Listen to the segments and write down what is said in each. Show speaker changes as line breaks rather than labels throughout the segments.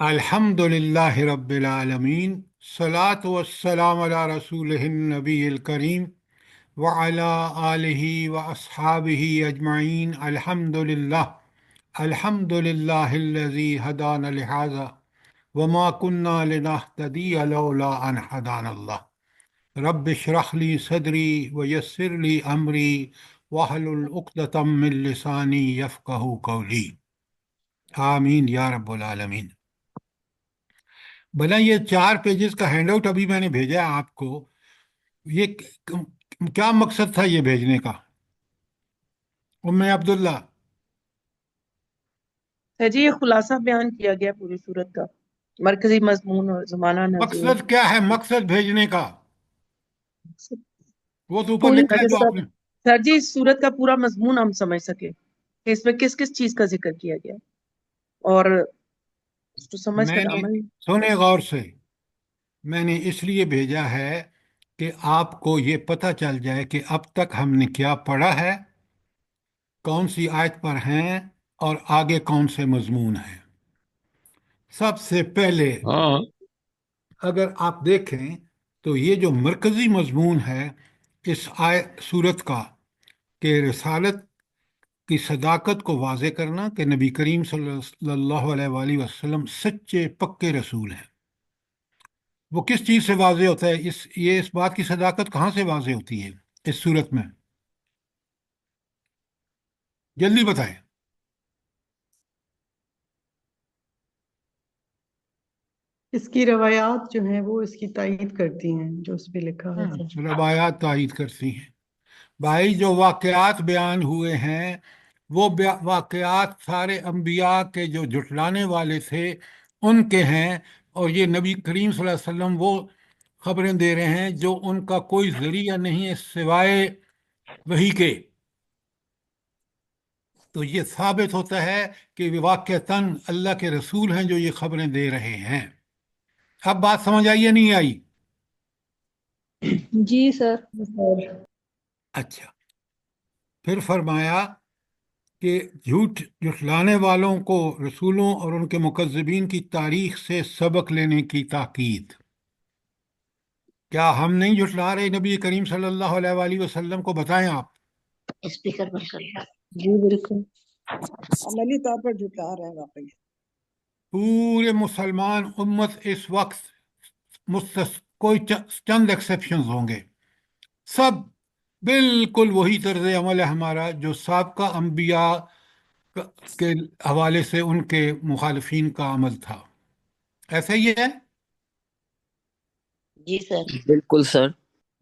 الحمدللہ رب العالمین، صلاۃ والسلام علی رسول النبی الکریم وعلی آلہ واصحابہ اجمعین۔ الحمدللہ الحمدللہ الذی ہدانا لہذا وما کنا لنہتدی لولا ان ہدانا اللہ۔ رب اشرح لی صدری ویسر لی امری واحلل عقدۃ من لسانی یفقہوا قولی۔ آمین یا رب العالمین۔ بھلا یہ 4 پیجز کا ہینڈ آؤٹ ابھی میں نے بھیجا ہے آپ کو، یہ کیا مقصد تھا یہ بھیجنے کا؟ ام عبداللہ،
ہے جی، یہ خلاصہ بیان کیا گیا پوری صورت کا، مرکزی مضمون اور زمانہ نزول۔
مقصد کیا ہے مقصد بھیجنے کا؟ وہ تو اوپر
پوری
لکھا ہے جو آپ نے۔
سر جی، اس صورت کا پورا مضمون ہم سمجھ سکے کہ اس میں کس کس چیز کا ذکر کیا گیا اور اس کو سمجھ
میں
کر
نے
عمل۔
سنے غور سے، میں نے اس لیے بھیجا ہے کہ آپ کو یہ پتہ چل جائے کہ اب تک ہم نے کیا پڑھا ہے، کون سی آیت پر ہیں اور آگے کون سے مضمون ہیں۔ سب سے پہلے
ہاں
اگر آپ دیکھیں تو یہ جو مرکزی مضمون ہے اس صورت کا، کہ رسالت کی صداقت کو واضح کرنا کہ نبی کریم صلی اللہ علیہ وآلہ وسلم سچے پکے رسول ہیں۔ وہ کس چیز سے واضح ہوتا ہے؟ اس بات کی صداقت کہاں سے واضح ہوتی ہے اس صورت میں؟ جلدی بتائیں۔
اس کی روایات جو ہیں وہ اس کی تائید کرتی ہیں، جو اس پہ لکھا ہے سر۔
روایات تائید کرتی ہیں۔ بھائی جو واقعات بیان ہوئے ہیں وہ واقعات سارے انبیاء کے جو جھٹلانے والے تھے ان کے ہیں، اور یہ نبی کریم صلی اللہ علیہ وسلم وہ خبریں دے رہے ہیں جو ان کا کوئی ذریعہ نہیں ہے سوائے وحی کے۔ تو یہ ثابت ہوتا ہے کہ واقعتاً اللہ کے رسول ہیں جو یہ خبریں دے رہے ہیں۔ اب بات سمجھ آئی یا نہیں آئی؟
جی سر۔
اچھا، پھر فرمایا کہ جھٹلانے والوں کو رسولوں اور ان کے مکذبین کی تاریخ سے سبق لینے کی تاکید۔ کیا ہم نہیں جھٹلا رہے نبی کریم صلی اللہ علیہ وآلہ وسلم کو؟ بتائیں آپ۔
اسپیکر بند کر لیا۔ جی بالکل
عملی طور پر جھٹلا رہے ہیں واقعی۔
پورے مسلمان امت اس وقت کوئی چند ایکسیپشنز ہوں گے، سب بالکل وہی طرز عمل ہے ہمارا جو سابقہ انبیاء کے حوالے سے ان کے مخالفین کا عمل تھا۔ ایسا ہی ہے۔
جی سر۔
بالکل سر۔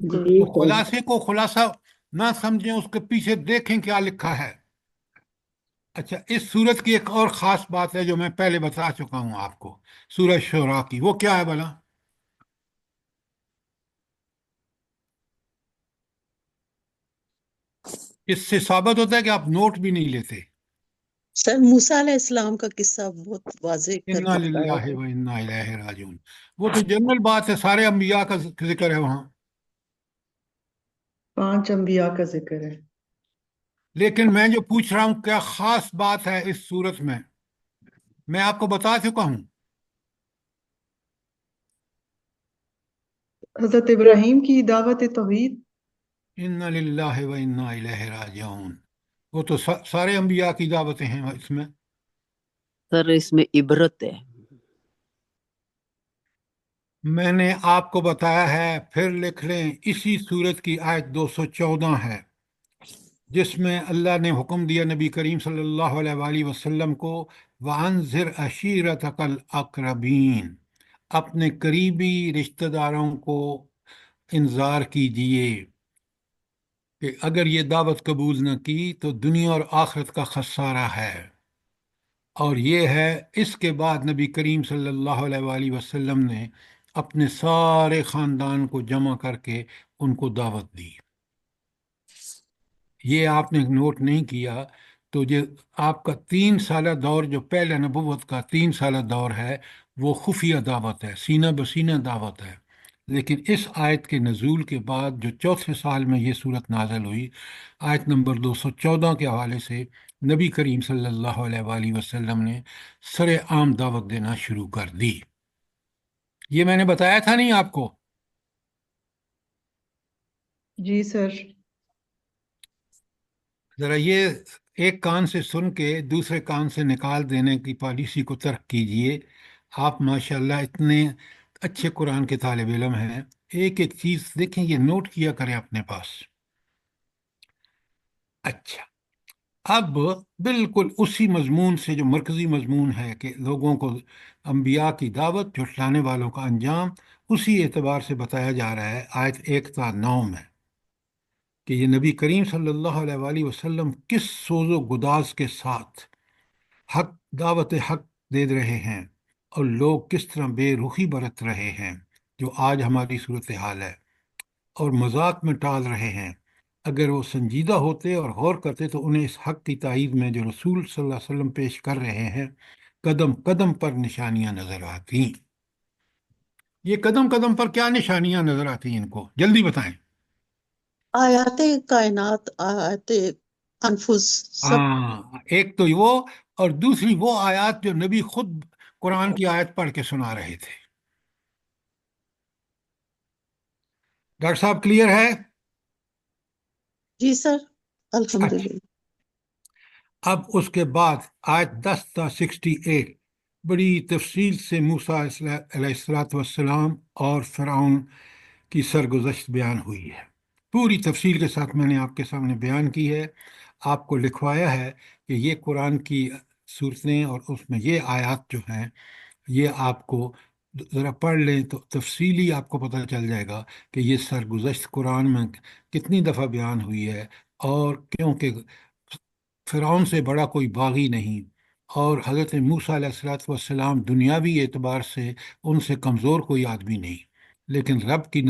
تو خلاصے کو خلاصہ نہ سمجھیں، اس کے پیچھے دیکھیں کیا لکھا ہے۔ اچھا، اس سورت کی ایک اور خاص بات ہے جو میں پہلے بتا چکا ہوں آپ کو، سورہ شعراء کی۔ وہ کیا ہے بھلا؟ اس سے ثابت ہوتا ہے کہ آپ نوٹ بھی نہیں لیتے۔
سر موسیٰ علیہ السلام کا قصہ بہت واضح کر
انا
کے بتایا
للہ
گیا۔
و انا الیہ راجعون۔ وہ تو جنرل بات ہے، سارے انبیاء کا ذکر ہے وہاں،
5 انبیاء کا ذکر ہے۔
لیکن میں جو پوچھ رہا ہوں کیا خاص بات ہے اس صورت میں آپ کو بتا چکا ہوں۔
حضرت ابراہیم کی دعوت توحید۔
انا للہ و انا الیہ راجعون، وہ تو سارے انبیاء کی دعوتیں ہیں اس میں۔
سر اس میں عبرت ہے۔
میں نے آپ کو بتایا ہے، پھر لکھ لیں، اسی صورت کی آیت 214 ہے جس میں اللہ نے حکم دیا نبی کریم صلی اللہ علیہ وآلہ وسلم کو، وَأَنذِرْ عَشِيرَتَكَ الْأَقْرَبِينَ، اپنے قریبی رشتہ داروں کو انذار کیجئے کہ اگر یہ دعوت قبول نہ کی تو دنیا اور آخرت کا خسارہ ہے۔ اور یہ ہے، اس کے بعد نبی کریم صلی اللہ علیہ وآلہ وسلم نے اپنے سارے خاندان کو جمع کر کے ان کو دعوت دی۔ یہ آپ نے نوٹ نہیں کیا تو یہ آپ کا 3 سالہ دور، جو پہلے نبوت کا 3 سالہ دور ہے، وہ خفیہ دعوت ہے، سینہ بسینہ دعوت ہے۔ لیکن اس آیت کے نزول کے بعد جو چوتھے سال میں یہ صورت نازل ہوئی، آیت نمبر 214 کے حوالے سے نبی کریم صلی اللہ علیہ وآلہ وسلم نے سر عام دعوت دینا شروع کر دی۔ یہ میں نے بتایا تھا نہیں آپ کو؟
جی سر۔
ذرا یہ ایک کان سے سن کے دوسرے کان سے نکال دینے کی پالیسی کو ترک کیجئے۔ آپ ماشاءاللہ اتنے اچھے قرآن کے طالب علم ہیں، ایک ایک چیز دیکھیں، یہ نوٹ کیا کریں اپنے پاس۔ اچھا، اب بالکل اسی مضمون سے، جو مرکزی مضمون ہے کہ لوگوں کو انبیاء کی دعوت، جھٹلانے والوں کا انجام، اسی اعتبار سے بتایا جا رہا ہے آیت 1 تا 9 میں کہ یہ نبی کریم صلی اللہ علیہ وآلہ وسلم کس سوز و گداز کے ساتھ حق دعوت حق دے رہے ہیں، اور لوگ کس طرح بے رخی برت رہے ہیں، جو آج ہماری صورتحال ہے، اور مذاق میں ٹال رہے ہیں۔ اگر وہ سنجیدہ ہوتے اور غور کرتے تو انہیں اس حق کی تائید میں جو رسول صلی اللہ علیہ وسلم پیش کر رہے ہیں قدم قدم پر نشانیاں نظر آتی۔ یہ قدم قدم پر کیا نشانیاں نظر آتی ان کو؟ جلدی بتائیں۔
آیات کائنات، آیات انفس، سب۔
ہاں، ایک تو وہ، اور دوسری وہ آیات جو نبی خود قرآن کی آیت پڑھ کے سنا رہے تھے۔ ڈاکٹر صاحب کلیئر ہے؟
جی سر،
اچھا،
الحمدللہ۔
اب اس کے بعد آیت 10 تا 68 بڑی تفصیل سے موسیٰ علیہ السلام اور فرعون کی سرگزشت بیان ہوئی ہے۔ پوری تفصیل کے ساتھ میں نے آپ کے سامنے بیان کی ہے، آپ کو لکھوایا ہے کہ یہ قرآن کی صورتیں اور اس میں یہ آیات جو ہیں، یہ آپ کو ذرا پڑھ لیں تو تفصیلی آپ کو پتہ چل جائے گا کہ یہ سرگزشت قرآن میں کتنی دفعہ بیان ہوئی ہے، اور کیونکہ فرعون سے بڑا کوئی باغی نہیں، اور حضرت موسیٰ علیہ السلام دنیاوی اعتبار سے ان سے کمزور کوئی آدمی نہیں، لیکن رب کی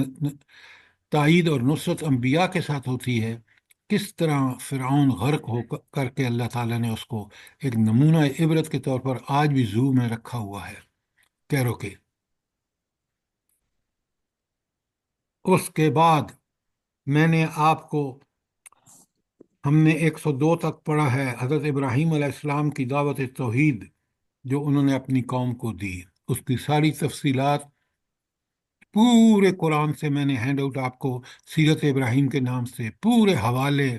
تائید اور نصرت انبیاء کے ساتھ ہوتی ہے۔ کس طرح فرعون غرق ہو کر کے اللہ تعالیٰ نے اس کو ایک نمونہ عبرت کے طور پر آج بھی زو میں رکھا ہوا ہے، کیرو کے۔ اس کے بعد میں نے آپ کو، ہم نے 102 تک پڑھا ہے حضرت ابراہیم علیہ السلام کی دعوت توحید جو انہوں نے اپنی قوم کو دی، اس کی ساری تفصیلات پورے قرآن سے میں نے ہینڈ آؤٹ آپ کو، سیرت ابراہیم کے نام سے پورے حوالے،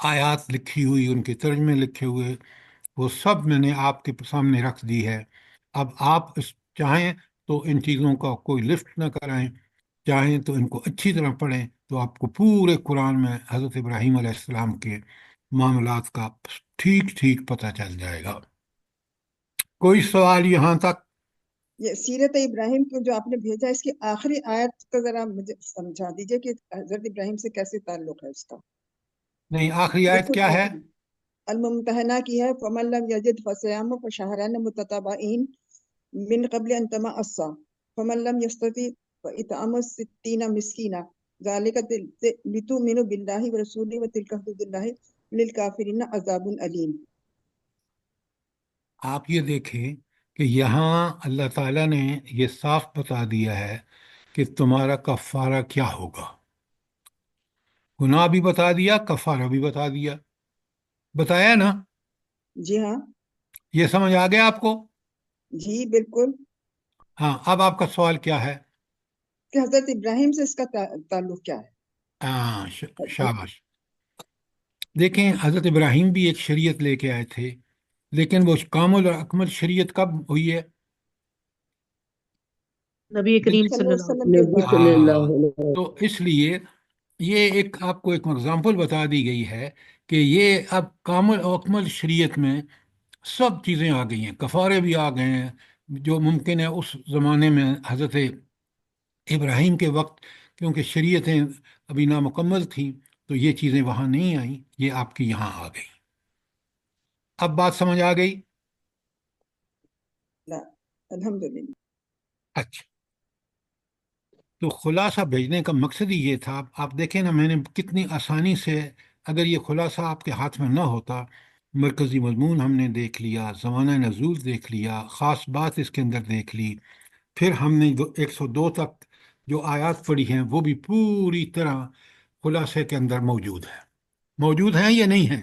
آیات لکھی ہوئی، ان کے ترجمے لکھے ہوئے، وہ سب میں نے آپ کے سامنے رکھ دی ہے۔ اب آپ چاہیں تو ان چیزوں کا کوئی لفٹ نہ کرائیں، چاہیں تو ان کو اچھی طرح پڑھیں، تو آپ کو پورے قرآن میں حضرت ابراہیم علیہ السلام کے معاملات کا ٹھیک ٹھیک پتہ چل جائے گا۔ کوئی سوال یہاں تک؟
یہ سیرت ابراہیم کو جو آپ نے بھیجا، اس کی آخری آیت کا ذرا مجھے سمجھا دیجئے کہ حضرت ابراہیم سے کیسے تعلق ہے اس کا۔
نہیں، آخری آیت
بالکل
کیا ہے؟
آخری الممتحنہ کی ہے، فَمَن لَمْ يَجِدْ فَصِيَامُ شَهْرَيْنِ مُتَتَابِعَيْنِ مِنْ قبل ان تماس فمن لم يستطع فاطعام 60 مسکینا ذلك لتؤمنوا بالله ورسوله وتلك حدود الله للكافرين عذاب علیم۔
آپ یہ دیکھیں کہ یہاں اللہ تعالیٰ نے یہ صاف بتا دیا ہے کہ تمہارا کفارہ کیا ہوگا۔ گناہ بھی بتا دیا، کفارہ بھی بتا دیا، بتایا نا؟
جی ہاں،
یہ سمجھ آ گیا آپ کو؟
جی بالکل،
ہاں، اب آپ کا سوال کیا ہے؟
کہ حضرت ابراہیم سے اس کا تعلق کیا ہے؟
ہاں، شاباش۔ دیکھیں، حضرت ابراہیم بھی ایک شریعت لے کے آئے تھے، لیکن وہ کامل اور اکمل شریعت کب ہوئی ہے؟
نبی کریم
صلی
صلی
اللہ
اللہ
علیہ وسلم کے
نبی
بعد۔
صلی اللہ
ہاں،
علیہ وسلم۔
تو اس لیے یہ ایک آپ کو ایک اگزامپل بتا دی گئی ہے کہ یہ اب کامل و اکمل شریعت میں سب چیزیں آ گئی ہیں، کفارے بھی آ گئے ہیں، جو ممکن ہے اس زمانے میں حضرت ابراہیم کے وقت، کیونکہ شریعتیں ابھی نامکمل تھیں تو یہ چیزیں وہاں نہیں آئیں، یہ آپ کی یہاں آ گئی۔ اب بات سمجھ آ گئی؟
لا، الحمدللہ۔
اچھا، تو خلاصہ بھیجنے کا مقصد ہی یہ تھا۔ آپ دیکھیں نا، میں نے کتنی آسانی سے، اگر یہ خلاصہ آپ کے ہاتھ میں نہ ہوتا، مرکزی مضمون ہم نے دیکھ لیا، زمانہ نزول دیکھ لیا، خاص بات اس کے اندر دیکھ لی، پھر ہم نے 102 تک جو آیات پڑھی ہیں وہ بھی پوری طرح خلاصے کے اندر موجود ہے۔ موجود ہیں یا نہیں ہیں؟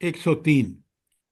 103,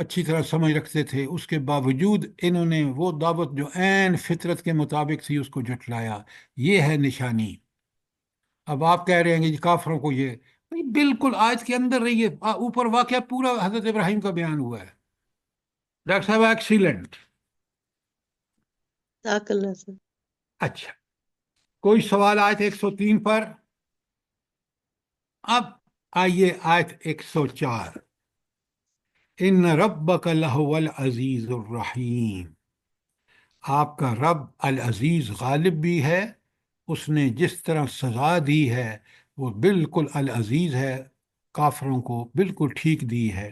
اچھی طرح سمجھ رکھتے تھے، اس کے باوجود انہوں نے وہ دعوت جو عین فطرت کے مطابق تھی اس کو جھٹلایا۔ یہ ہے نشانی۔ اب آپ کہہ رہے ہیں کہ جی کافروں کو یہ بھئی بالکل آیت کے اندر رہیے، اوپر واقعہ پورا حضرت ابراہیم کا بیان ہوا ہے۔ ڈاکٹر صاحب ایکسیلنٹ۔
جزاک اللہ سر۔
اچھا، کوئی سوال آیت 103 پر؟ اب آئیے آیت 104۔ ان ربک لہو العزیز الرحیم، آپ کا رب العزیز غالب بھی ہے، اس نے جس طرح سزا دی ہے وہ بالکل العزیز ہے، کافروں کو بالکل ٹھیک دی ہے۔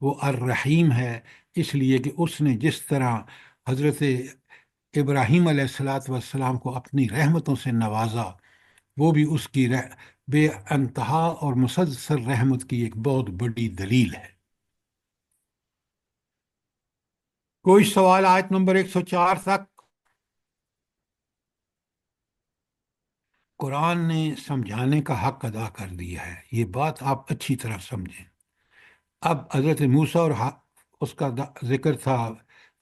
وہ الرحیم ہے اس لیے کہ اس نے جس طرح حضرت ابراہیم علیہ والسلام کو اپنی رحمتوں سے نوازا، وہ بھی اس کی بے انتہا اور مسلسل رحمت کی ایک بہت بڑی دلیل ہے۔ کوئی سوال آیت نمبر 104 تک؟ قرآن نے سمجھانے کا حق ادا کر دیا ہے، یہ بات آپ اچھی طرح سمجھیں۔ اب حضرت موسیٰ اور اس کا ذکر تھا،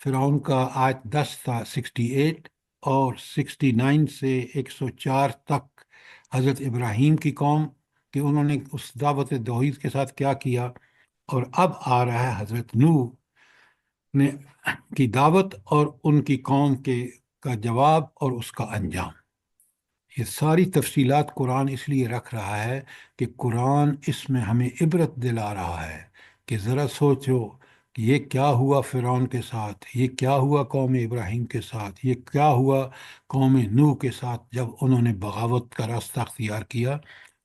فرعون کا آیت 10 تھا 68، اور 69 سے 104 تک حضرت ابراہیم کی قوم کہ انہوں نے اس دعوت توحید کے ساتھ کیا کیا، اور اب آ رہا ہے حضرت نوح نے کی دعوت اور ان کی قوم کا جواب اور اس کا انجام۔ یہ ساری تفصیلات قرآن اس لیے رکھ رہا ہے کہ قرآن اس میں ہمیں عبرت دلا رہا ہے کہ ذرا سوچو کہ یہ کیا ہوا فرعون کے ساتھ، یہ کیا ہوا قوم ابراہیم کے ساتھ، یہ کیا ہوا قوم نوح کے ساتھ جب انہوں نے بغاوت کا راستہ اختیار کیا۔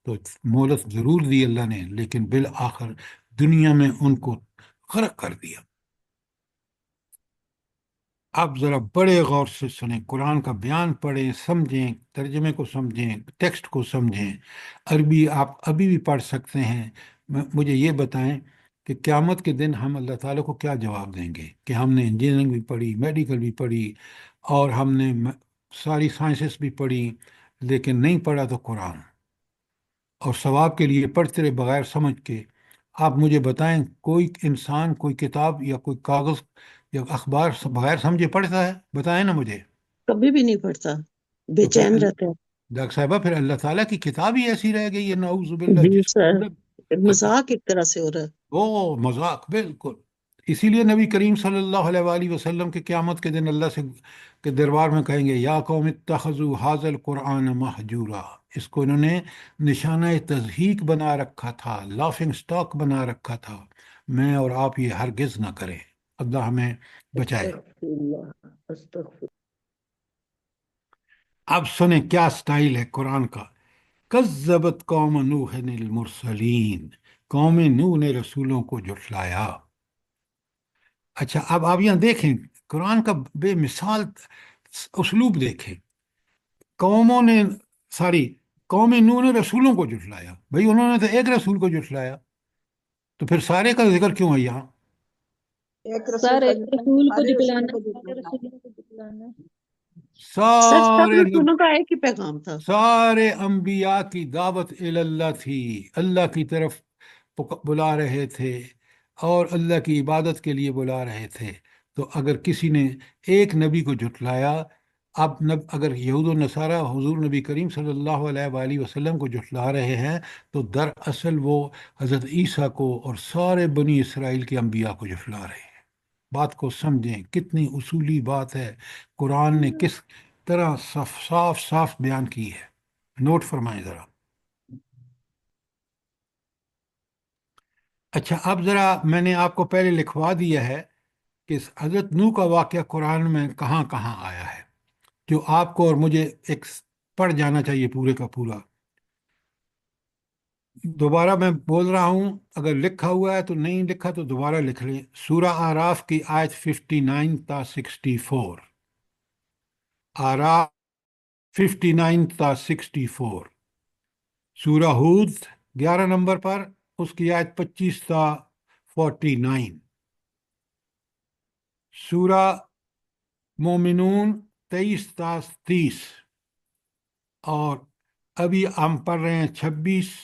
تو مہلت ضرور دی اللہ نے، لیکن بالآخر دنیا میں ان کو غرق کر دیا۔ اب ذرا بڑے غور سے سنیں، قرآن کا بیان پڑھیں، سمجھیں، ترجمے کو سمجھیں، ٹیکسٹ کو سمجھیں۔ عربی آپ ابھی بھی پڑھ سکتے ہیں۔ مجھے یہ بتائیں کہ قیامت کے دن ہم اللہ تعالیٰ کو کیا جواب دیں گے کہ ہم نے انجینئرنگ بھی پڑھی، میڈیکل بھی پڑھی، اور ہم نے ساری سائنسز بھی پڑھی، لیکن نہیں پڑھا تو قرآن، اور ثواب کے لیے پڑھتے رہے بغیر سمجھ کے۔ آپ مجھے بتائیں کوئی انسان کوئی کتاب یا کوئی کاغذ یا اخبار بغیر سمجھے پڑھتا ہے؟ بتائیں نا مجھے۔
کبھی بھی نہیں پڑھتا، بے
تو پھر
چین رہتا ہے۔
ڈاکٹر صاحبہ پھر اللہ تعالیٰ کی کتاب ہی ایسی رہ گئی ہے، نعوذ باللہ،
جی
جس کے
سر،
اندر
مذاق ایک طرح سے ہو رہا ہے۔
وہ مذاق بالکل۔ اسی لیے نبی کریم صلی اللہ علیہ وآلہ وسلم کے قیامت کے دن اللہ سے کے دربار میں کہیں گے یا قوم اتخذوا ھذا القرآن مہجورا، اس کو انہوں نے نشانہ تضحیک بنا رکھا تھا، لافنگ سٹاک بنا رکھا تھا۔ میں اور آپ یہ ہرگز نہ کریں، اللہ ہمیں بچائے۔
استغفر اللہ، استغفر۔
اب سنیں کیا سٹائل ہے قرآن کا۔ کذبت قوم نوح المرسلین، قوم نوح نے رسولوں کو جھٹلایا۔ اچھا، اب آپ یہاں دیکھیں قرآن کا بے مثال اسلوب دیکھیں۔ قوموں نے قوم نوح نے رسولوں کو جھٹلایا، بھئی انہوں نے تو ایک رسول کو جھٹلایا، تو پھر سارے کا ذکر کیوں ہے یہاں؟
ایک رسول
سر
کا
ایک رسول کو
سارے
جھٹلانا،
رسولوں کو
سارے
جھٹلانا۔
رسولوں کو جھٹلانا۔
سر سب
سارے
رسولوں کا ایک ہی پیغام تھا۔
سارے انبیاء کی دعوت اللہ تھی، اللہ کی طرف بلا رہے تھے اور اللہ کی عبادت کے لیے بلا رہے تھے۔ تو اگر کسی نے ایک نبی کو جھٹلایا، اب اگر یہود و نصارہ حضور نبی کریم صلی اللہ علیہ وآلہ وسلم کو جھٹلا رہے ہیں تو دراصل وہ حضرت عیسیٰ کو اور سارے بنی اسرائیل کے انبیاء کو جھٹلا رہے ہیں۔ بات کو سمجھیں، کتنی اصولی بات ہے، قرآن نے کس طرح صاف صاف بیان کی ہے، نوٹ فرمائیں ذرا۔ اچھا، اب ذرا میں نے آپ کو پہلے لکھوا دیا ہے کہ حضرت نوح کا واقعہ قرآن میں کہاں کہاں آیا ہے، جو آپ کو اور مجھے ایک پڑھ جانا چاہیے پورے کا پورا۔ دوبارہ میں بول رہا ہوں، اگر لکھا ہوا ہے تو نہیں لکھا تو دوبارہ لکھ لیں۔ سورہ آراف کی آیت 59 تا 64، آراف 59 تا 64۔ سورہ ہود 11 نمبر پر اس کی آیت 25 تا 49۔ سورہ مومنون 23 تا 30، اور ابھی ہم پڑھ رہے ہیں 26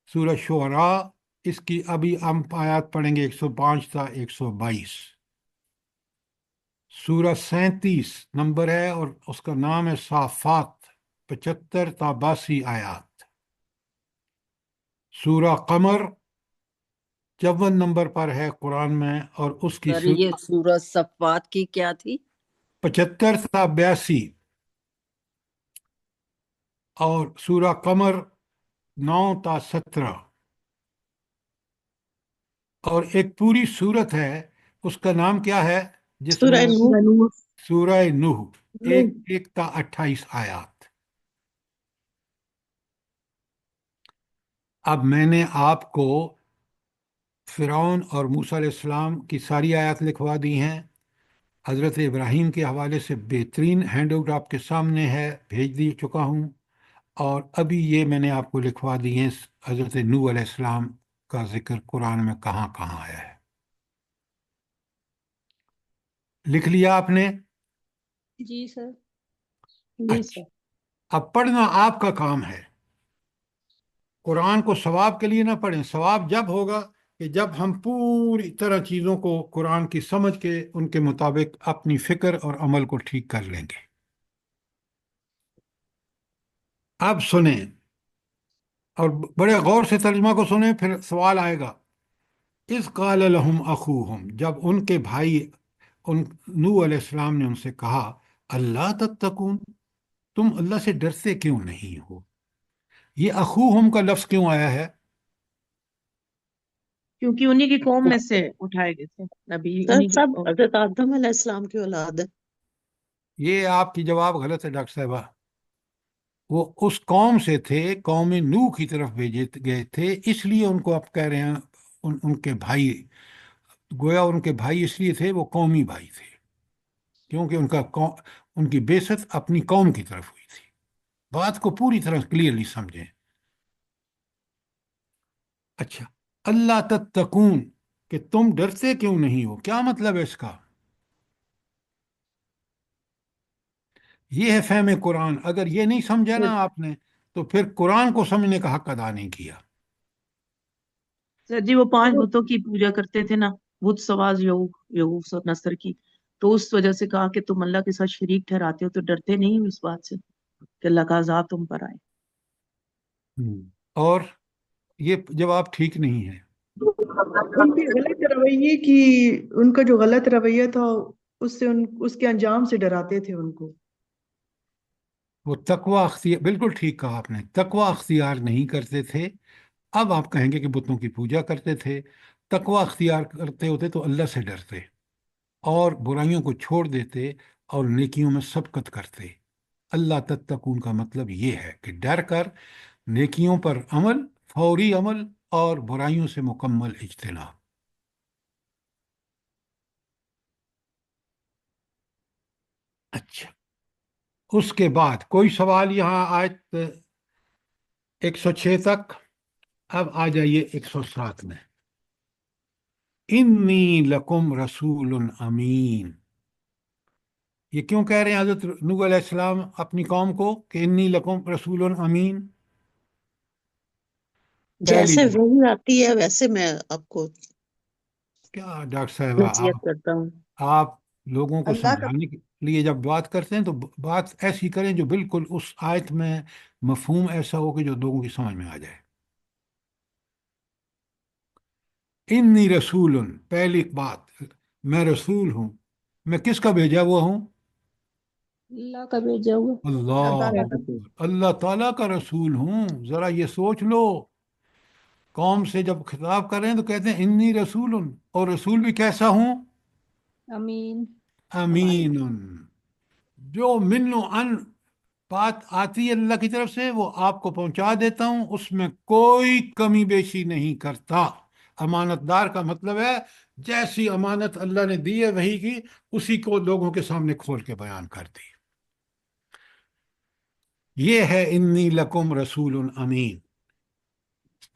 سورہ شعراء اس کی ابھی ہم آیات پڑھیں گے 105 تا 122. سورہ 37 نمبر ہے اور اس کا نام ہے صافات، 75 تا 82 آیات. سورہ قمر 54 نمبر پر ہے قرآن میں، اور اس کی
سر یہ سورہ صفات کی کیا تھی؟
75 تا 82. اور سورہ قمر 9 تا 17. اور ایک پوری سورت ہے، اس کا نام کیا ہے جس
سورہ
میں
نوح.
سورہ نوح، 1 تا 28 آیات. اب میں نے آپ کو فرعون اور موسیٰ علیہ السلام کی ساری آیات لکھوا دی ہیں. حضرت ابراہیم کے حوالے سے بہترین ہینڈ آؤٹ آپ کے سامنے ہے، بھیج دی چکا ہوں. اور ابھی یہ میں نے آپ کو لکھوا دی ہیں حضرت نوح علیہ السلام کا ذکر قرآن میں کہاں کہاں آیا ہے. لکھ لیا آپ نے؟
جی سر.
اچھا، اب پڑھنا آپ کا کام ہے. قرآن کو ثواب کے لیے نہ پڑھیں. ثواب جب ہوگا کہ جب ہم پوری طرح چیزوں کو قرآن کی سمجھ کے ان کے مطابق اپنی فکر اور عمل کو ٹھیک کر لیں گے. اب سنیں اور بڑے غور سے ترجمہ کو سنیں، پھر سوال آئے گا. اذ قال لهم اخوہم، جب ان کے بھائی نوح علیہ السلام نے ان سے کہا، اللہ تتقون، تم اللہ سے ڈرتے کیوں نہیں ہو. یہ اخوہم کا لفظ کیوں آیا ہے؟
کیونکہ انہی کی قوم میں سے اٹھائے گئے تھے نبی،
سر
انہی کی
سب
قوم.
حضرت آدم علیہ السلام کی اولاد ہے.
یہ آپ کی جواب غلط ہے ڈاکٹر صاحبہ. وہ اس قوم سے تھے، قوم نوح کی طرف بھیجے گئے تھے، اس لیے ان کو آپ کہہ رہے ہیں ان کے بھائی. گویا ان کے بھائی اس لیے تھے، وہ قومی بھائی تھے، کیونکہ ان کی بعثت اپنی قوم کی طرف ہوئی تھی. بات کو پوری طرح کلیئرلی سمجھیں. اچھا، اللہ تتقون کہ تم ڈرتے کیوں نہیں ہو، کیا مطلب ہے اس کا؟ یہ ہے فہم قرآن. اگر یہ نہیں سمجھا نا آپ نے تو پھر قرآن کو سمجھنے کا حق ادا نہیں کیا.
سر جی وہ 5 بتوں کی پوجا کرتے تھے نا، بت سواز یعوق اور نصر کی، تو اس وجہ سے کہا کہ تم اللہ کے ساتھ شریک ٹھہراتے ہو، تو ڈرتے نہیں ہو اس بات سے کہ اللہ کا عذاب تم پر آئے.
اور یہ جواب ٹھیک نہیں ہے.
ان کے غلط رویے کی، ان کا جو غلط رویہ تھا اس سے اس کے انجام سے ڈراتے تھے ان کو.
وہ تقوی اختیار، بالکل ٹھیک کہا آپ نے، تقوی اختیار نہیں کرتے تھے. اب آپ کہیں گے کہ بتوں کی پوجا کرتے تھے. تقوی اختیار کرتے ہوتے تو اللہ سے ڈرتے اور برائیوں کو چھوڑ دیتے اور نیکیوں میں سبقت کرتے. اللہ تتقون کا مطلب یہ ہے کہ ڈر کر نیکیوں پر عمل، فوری عمل، اور برائیوں سے مکمل اجتناب. اچھا، اس کے بعد کوئی سوال یہاں آیت 106 تک؟ اب آ جائیے 107 میں. انی لکم رسول امین. یہ کیوں کہہ رہے ہیں حضرت نوح علیہ السلام اپنی قوم کو کہ انی لکم رسول امین؟ پہلی
جیسے
بات،
وہی آتی ہے ویسے میں آپ کو
کیا ڈاکٹر صاحبہ
نصیحت کرتا ہوں.
آپ لوگوں کو
اللہ کا
سمجھانے کے لیے جب بات کرتے ہیں تو بات ایسی کریں جو بالکل اس آیت میں مفہوم ایسا ہو کہ جو لوگوں کی سمجھ میں آ جائے. انی رسول، پہلی بات، میں رسول ہوں. میں کس کا بھیجا ہوا ہوں؟
اللہ کا بھیجا ہوا.
اللہ
اللہ تعالیٰ کا
اکبر، اللہ تعالیٰ کا رسول ہوں. ذرا یہ سوچ لو، قوم سے جب خطاب کر رہے ہیں تو کہتے ہیں انی رسول، اور رسول بھی کیسا ہوں؟
امین.
امین. جو من و ان بات آتی ہے اللہ کی طرف سے وہ آپ کو پہنچا دیتا ہوں، اس میں کوئی کمی بیشی نہیں کرتا. امانت دار کا مطلب ہے جیسی امانت اللہ نے دی ہے وہی کی، اسی کو لوگوں کے سامنے کھول کے بیان کر دی. یہ ہے انی لکم رسول امین.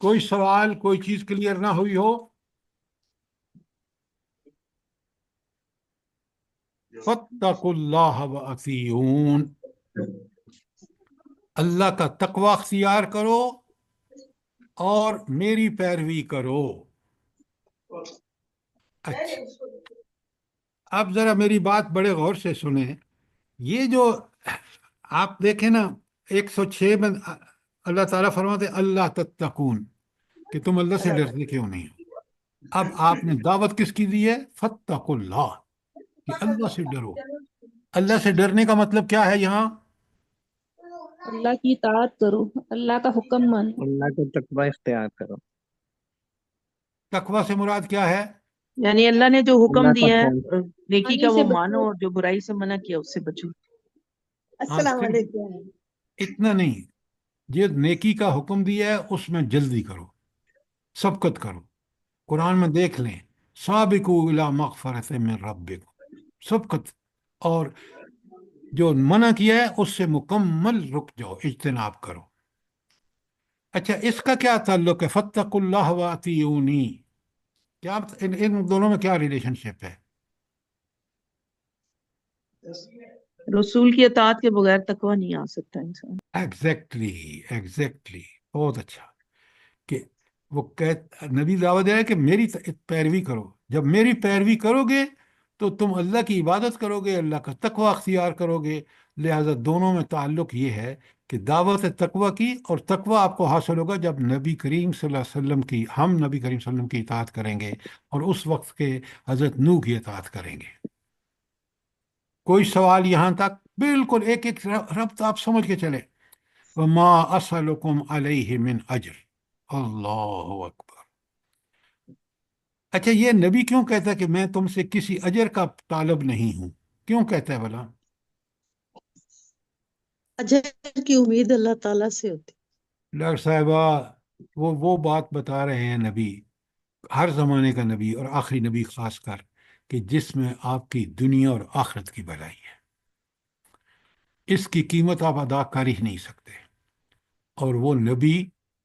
کوئی سوال، کوئی چیز کلیئر نہ ہوئی ہو؟ فاتقوا اللہ وَأَطِیعُونِ، اللہ کا تقوی اختیار کرو اور میری پیروی کرو۔ اچھا، اب ذرا میری بات بڑے غور سے سنیں۔ یہ جو آپ دیکھیں نا 106 میں اللہ تعالیٰ فرماتے اللہ تتقون، کہ تم اللہ سے ڈرتے کیوں نہیں ہو۔ اب آپ نے دعوت کس کی دی ہے؟ فتقوا اللہ، کہ اللہ سے ڈرو۔ اللہ سے ڈرنے کا مطلب کیا ہے یہاں؟
اللہ کی اطاعت کرو، اللہ کا حکم مانو۔
اللہ کا تقوی اختیار کرو،
تقوی سے مراد کیا ہے؟
یعنی اللہ نے جو حکم
اللہ کا
دیا ہے
خوف۔
نیکی
برائی
کا
سے
وہ
بچو۔
مانو، اور جو برائی سے منع کیا اس سے بچو۔
ہاں،
السلام
صرف
علیکم۔
اتنا نہیں، یہ نیکی کا حکم دیا ہے اس میں جلدی کرو، سبقت کرو۔ قرآن میں دیکھ لیں، سابقوا الی مغفرۃ من ربکم، سبقت۔ اور جو منع کیا ہے اس سے مکمل رک جاؤ، اجتناب کرو۔ اچھا، اس کا کیا تعلق ہے فتقوا اللہ واطیعونی؟ کیا ان دونوں میں کیا ریلیشن شپ ہے؟
رسول کی اطاعت کے بغیر تقوی نہیں آ سکتا انسان۔
ایگزیکٹلی، بہت اچھا۔ کہ وہ نبی دعوت دے رہا ہے کہ میری پیروی کرو۔ جب میری پیروی کرو گے تو تم اللہ کی عبادت کرو گے، اللہ کا تقوی اختیار کرو گے۔ لہذا دونوں میں تعلق یہ ہے کہ دعوت تقوی کی، اور تقوی آپ کو حاصل ہوگا جب نبی کریم صلی اللہ علیہ وسلم کی، ہم نبی کریم صلی اللہ علیہ وسلم کی اطاعت کریں گے، اور اس وقت کے حضرت نوح کی اطاعت کریں گے۔ کوئی سوال یہاں تک؟ بالکل ایک ایک ربط آپ سمجھ کے چلے۔ وما اسألکم علیہ من اجر، اللہ اکبر۔ اچھا، یہ نبی کیوں کہتا ہے کہ میں تم سے کسی اجر کا طالب نہیں ہوں؟ کیوں کہتا ہے بھلا؟
اجر کی امید اللہ تعالیٰ سے ہوتی۔
ڈاکٹر صاحبہ، وہ بات بتا رہے ہیں نبی، ہر زمانے کا نبی اور آخری نبی خاص کر، کہ جس میں آپ کی دنیا اور آخرت کی بھلائی ہے۔ اس کی قیمت آپ ادا کر ہی نہیں سکتے۔ اور وہ نبی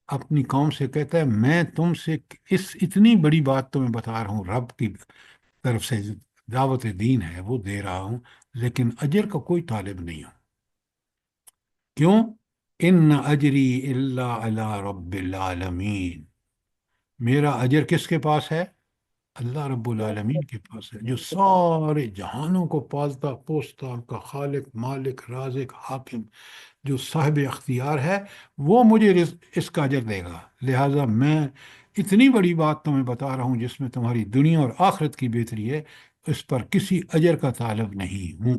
اپنی قوم سے کہتا ہے میں تم سے اتنی بڑی بات تمہیں بتا رہا ہوں، رب کی طرف سے دعوت دین ہے وہ دے رہا ہوں، لیکن اجر کا کوئی طالب نہیں ہوں۔ کیوں؟ ان اجری الا علی رب العالمین، میرا اجر کس کے پاس ہے؟ اللہ رب العالمین کے پاس ہے، جو سارے جہانوں کو پالتا پوستا، ان کا خالق، مالک، رازق، حاکم، جو صاحب اختیار ہے، وہ مجھے اس کا اجر دے گا۔ لہٰذا میں اتنی بڑی بات تمہیں بتا رہا ہوں جس میں تمہاری دنیا اور آخرت کی بہتری ہے، اس پر کسی اجر کا طالب نہیں ہوں۔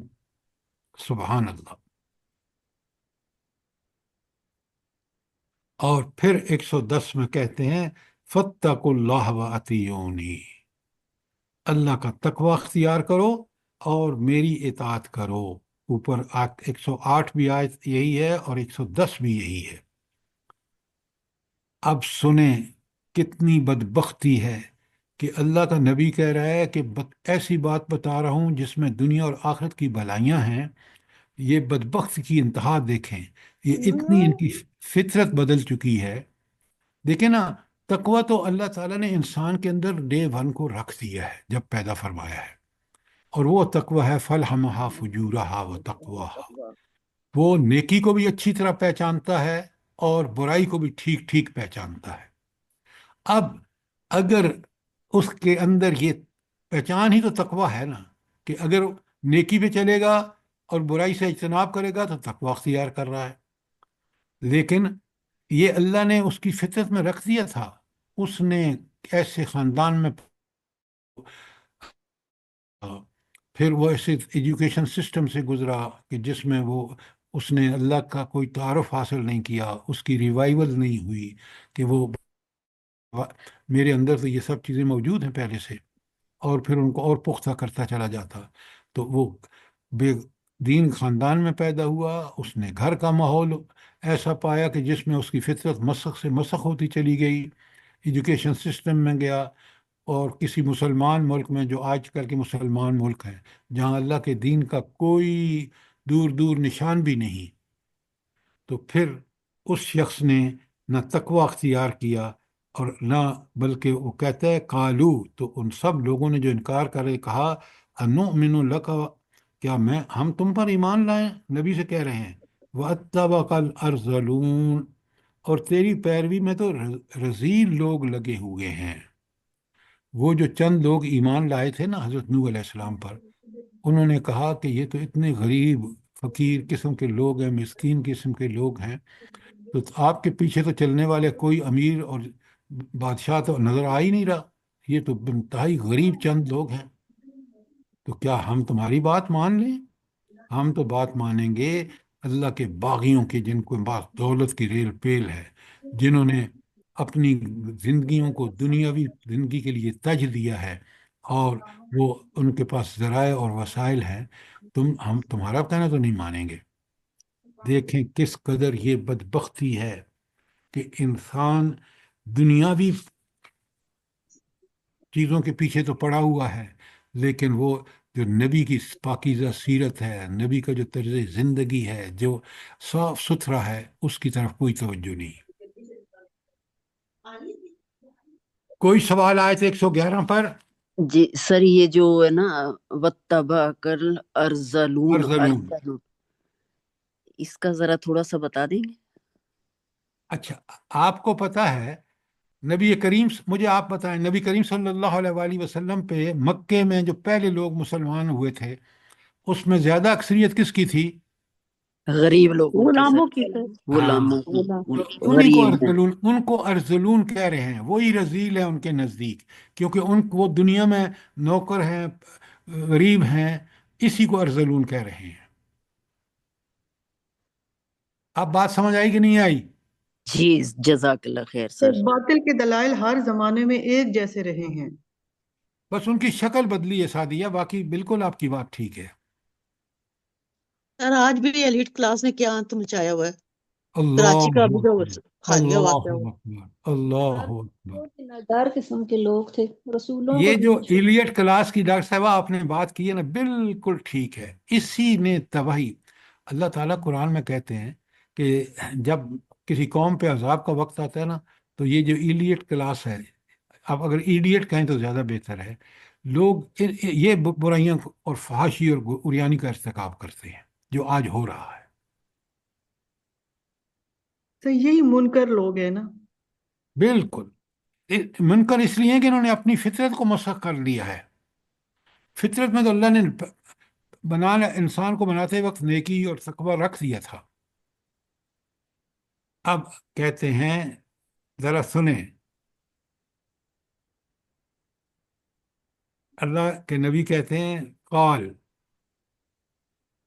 سبحان اللہ۔ اور پھر 110 میں کہتے ہیں فاتقوا اللہ واطیعونی، اللہ کا تقوی اختیار کرو اور میری اطاعت کرو۔ اوپر 108 بھی آیت یہی ہے اور 110 بھی یہی ہے۔ اب سنیں کتنی بدبختی ہے کہ اللہ کا نبی کہہ رہا ہے کہ ایسی بات بتا رہا ہوں جس میں دنیا اور آخرت کی بھلائیاں ہیں۔ یہ بدبخت کی انتہا دیکھیں، یہ اتنی ان کی فطرت بدل چکی ہے۔ دیکھیں نا، تقوی تو اللہ تعالیٰ نے انسان کے اندر ڈے ون کو رکھ دیا ہے جب پیدا فرمایا ہے، اور وہ تقوی ہے فَالْهَمَهَا فُجُورَهَا وَتَقْوَاهَا۔ وہ نیکی کو بھی اچھی طرح پہچانتا ہے اور برائی کو بھی ٹھیک ٹھیک پہچانتا ہے۔ اب اگر اس کے اندر یہ پہچان ہی تو تقوی ہے نا، کہ اگر نیکی پہ چلے گا اور برائی سے اجتناب کرے گا تو تقوی اختیار کر رہا ہے۔ لیکن یہ اللہ نے اس کی فطرت میں رکھ دیا تھا، اس نے ایسے خاندان میں پھر وہ ایسے ایجوکیشن سسٹم سے گزرا کہ جس میں اس نے اللہ کا کوئی تعارف حاصل نہیں کیا، اس کی ریوائول نہیں ہوئی کہ وہ میرے اندر تو یہ سب چیزیں موجود ہیں پہلے سے، اور پھر ان کو اور پختہ کرتا چلا جاتا۔ تو وہ بے دین خاندان میں پیدا ہوا، اس نے گھر کا ماحول ایسا پایا کہ جس میں اس کی فطرت مسخ سے مسخ ہوتی چلی گئی، ایجوکیشن سسٹم میں گیا، اور کسی مسلمان ملک میں، جو آج کل کے مسلمان ملک ہیں جہاں اللہ کے دین کا کوئی دور دور نشان بھی نہیں، تو پھر اس شخص نے نہ تقوی اختیار کیا اور نہ، بلکہ وہ کہتا ہے قالو، تو ان سب لوگوں نے جو انکار کرے کہا انؤمن لک، کیا ہم تم پر ایمان لائیں؟ نبی سے کہہ رہے ہیں واتبعک الارذلون، اور تیری پیروی میں تو رذیل لوگ لگے ہوئے ہیں۔ وہ جو چند لوگ ایمان لائے تھے نا حضرت نوح علیہ السلام پر، انہوں نے کہا کہ یہ تو اتنے غریب فقیر قسم کے لوگ ہیں، مسکین قسم کے لوگ ہیں، تو آپ کے پیچھے تو چلنے والے کوئی امیر اور بادشاہ تو نظر آ ہی نہیں رہا، یہ تو انتہائی غریب چند لوگ ہیں، تو کیا ہم تمہاری بات مان لیں؟ ہم تو بات مانیں گے اللہ کے باغیوں کی، جن کو پاس دولت کی ریل پیل ہے، جنہوں نے اپنی زندگیوں کو دنیاوی زندگی کے لیے تج دیا ہے، اور وہ ان کے پاس ذرائع اور وسائل ہیں۔ ہم تمہارا کہنا تو نہیں مانیں گے۔ دیکھیں کس قدر یہ بدبختی ہے کہ انسان دنیاوی چیزوں کے پیچھے تو پڑا ہوا ہے، لیکن وہ جو نبی کی پاکیزہ سیرت ہے، نبی کا جو طرز زندگی ہے، جو صاف ستھرا ہے، اس کی طرف کوئی توجہ نہیں۔ کوئی سوال آئے تھے 111 پر؟
جی سر، یہ جو ہے نا وَاتَّبَعَ الْأَرْذَلُونَ،
ارذلون،
اس کا ذرا تھوڑا سا بتا دیں گے؟
اچھا، آپ کو پتا ہے نبی کریم، مجھے آپ بتائیں، نبی کریم صلی اللہ علیہ وآلہ وسلم پہ مکے میں جو پہلے لوگ مسلمان ہوئے تھے، اس میں زیادہ اکثریت کس کی تھی؟
غریب لوگوں کی
غلاموں
سر،
کی سر،
ہاں،
غلاموں کی،
انہی کو
غریب ہیں۔
ارذلون، ان کو ارذلون کہہ رہے ہیں، وہی رذیل ہے ان کے نزدیک، کیونکہ ان کو وہ دنیا میں نوکر ہیں، غریب ہیں، اسی کو ارذلون کہہ رہے ہیں۔ اب بات سمجھ آئی کہ نہیں آئی؟
جی جزاک اللہ خیر سر۔
باطل کے دلائل ہر زمانے میں ایک جیسے رہے ہیں۔
بس ان کی شکل بدلی ہے سعدیہ، باقی بالکل آپ کی بات ٹھیک ہے۔
سر آج بھی ایلیٹ کلاس نے کیا انت مچایا ہوا ہے، کراچی
اللہ
کا ابھی جو
اکبر،
حالیہ واقعہ
اللہ
ہوا۔
اکبر، اللہ
سر
اکبر۔
وہ ڈر قسم کے لوگ تھے، رسولوں کو
یہ
بھی
جو
نہیں چھوڑے۔
ایلیٹ کلاس کی ڈاکٹر صاحبہ آپ نے بات کی ہے نا، بالکل ٹھیک ہے، اسی نے تباہی۔ اللہ تعالیٰ قرآن میں کہتے ہیں کہ جب کسی قوم پہ عذاب کا وقت آتا ہے نا، تو یہ جو ایلیٹ کلاس ہے، آپ اگر ایڈیٹ کہیں تو زیادہ بہتر ہے، لوگ یہ برائیاں اور فحاشی اور عریانی کا ارتکاب کرتے ہیں، جو آج ہو رہا ہے۔
تو یہی منکر لوگ ہیں نا۔
بالکل منکر اس لیے کہ انہوں نے اپنی فطرت کو مسخ کر لیا ہے۔ فطرت میں تو اللہ نے بنانا، انسان کو بناتے وقت نیکی اور تقوی رکھ دیا تھا۔ اب کہتے ہیں، ذرا سنیں، اللہ کے نبی کہتے ہیں قال،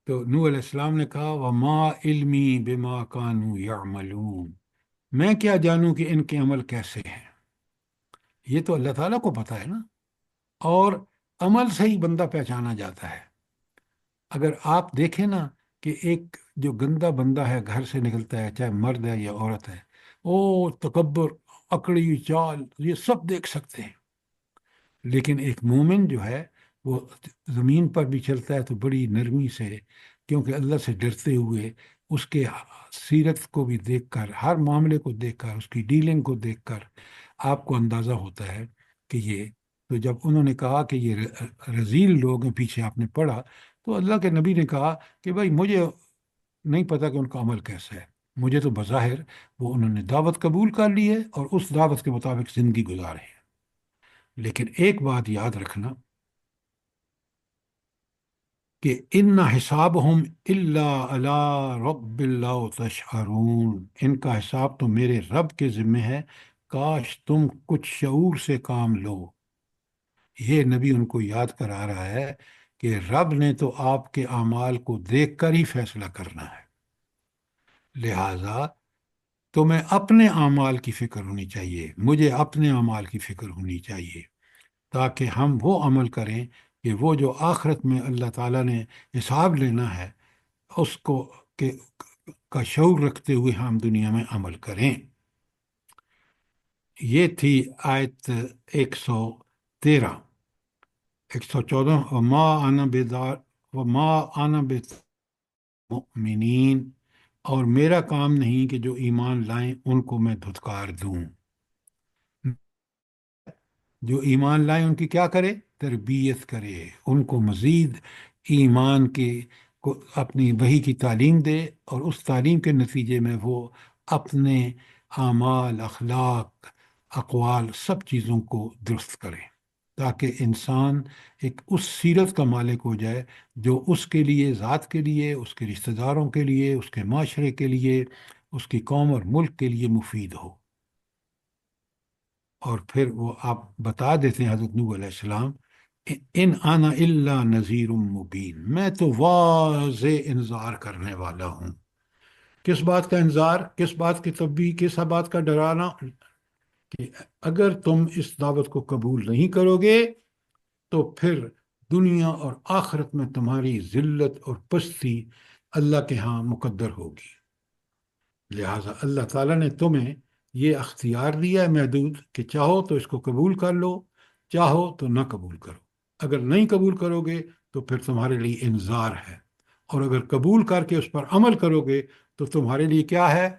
تو نوح علیہ السلام نے کہا وما علمی بما کانوا یعملون، میں کیا جانوں کہ ان کے عمل کیسے ہیں، یہ تو اللہ تعالیٰ کو پتہ ہے نا، اور عمل سے ہی بندہ پہچانا جاتا ہے۔ اگر آپ دیکھیں نا کہ ایک جو گندا بندہ ہے گھر سے نکلتا ہے، چاہے مرد ہے یا عورت ہے، وہ تکبر، اکڑی ہوئی چال، یہ سب دیکھ سکتے ہیں، لیکن ایک مومن جو ہے وہ زمین پر بھی چلتا ہے تو بڑی نرمی سے، کیونکہ اللہ سے ڈرتے ہوئے، اس کے سیرت کو بھی دیکھ کر، ہر معاملے کو دیکھ کر، اس کی ڈیلنگ کو دیکھ کر آپ کو اندازہ ہوتا ہے کہ یہ، تو جب انہوں نے کہا کہ یہ رذیل لوگ ہیں، پیچھے آپ نے پڑھا، تو اللہ کے نبی نے کہا کہ بھائی مجھے نہیں پتا کہ ان کا عمل کیسا ہے، مجھے تو بظاہر وہ انہوں نے دعوت قبول کر لی ہے اور اس دعوت کے مطابق زندگی گزارے ہیں۔ لیکن ایک بات یاد رکھنا کہ ان حسابہم الا علی رب اللہ تشعرون، ان کا حساب تو میرے رب کے ذمہ ہے، کاش تم کچھ شعور سے کام لو۔ یہ نبی ان کو یاد کرا رہا ہے کہ رب نے تو آپ کے اعمال کو دیکھ کر ہی فیصلہ کرنا ہے، لہذا تمہیں اپنے اعمال کی فکر ہونی چاہیے، مجھے اپنے اعمال کی فکر ہونی چاہیے، تاکہ ہم وہ عمل کریں کہ وہ جو آخرت میں اللہ تعالیٰ نے حساب لینا ہے، اس کو کا شعور رکھتے ہوئے ہم دنیا میں عمل کریں۔ یہ تھی آیت 113۔ 114 وما انا بمؤمنین، اور میرا کام نہیں کہ جو ایمان لائیں ان کو میں دھتکار دوں، جو ایمان لائیں ان کی کیا کرے؟ تربیت کرے، ان کو مزید ایمان کے کو اپنی وحی کی تعلیم دے، اور اس تعلیم کے نتیجے میں وہ اپنے اعمال، اخلاق، اقوال، سب چیزوں کو درست کرے، تاکہ انسان ایک اس سیرت کا مالک ہو جائے جو اس کے لیے، ذات کے لیے، اس کے رشتہ داروں کے لیے، اس کے معاشرے کے لیے، اس کی قوم اور ملک کے لیے مفید ہو۔ اور پھر وہ آپ بتا دیتے ہیں حضرت نوح علیہ السلام، ان انا الا نذیر مبین، میں تو واضح انذار کرنے والا ہوں۔ کس بات کا انذار؟ کس بات کی تنبیہ؟ کس بات کا ڈرانا؟ کہ اگر تم اس دعوت کو قبول نہیں کرو گے تو پھر دنیا اور آخرت میں تمہاری ذلت اور پستی اللہ کے ہاں مقدر ہوگی۔ لہٰذا اللہ تعالیٰ نے تمہیں یہ اختیار دیا ہے محدود، کہ چاہو تو اس کو قبول کر لو، چاہو تو نہ قبول کرو۔ اگر نہیں قبول کرو گے تو پھر تمہارے لیے انذار ہے، اور اگر قبول کر کے اس پر عمل کرو گے تو تمہارے لیے کیا ہے؟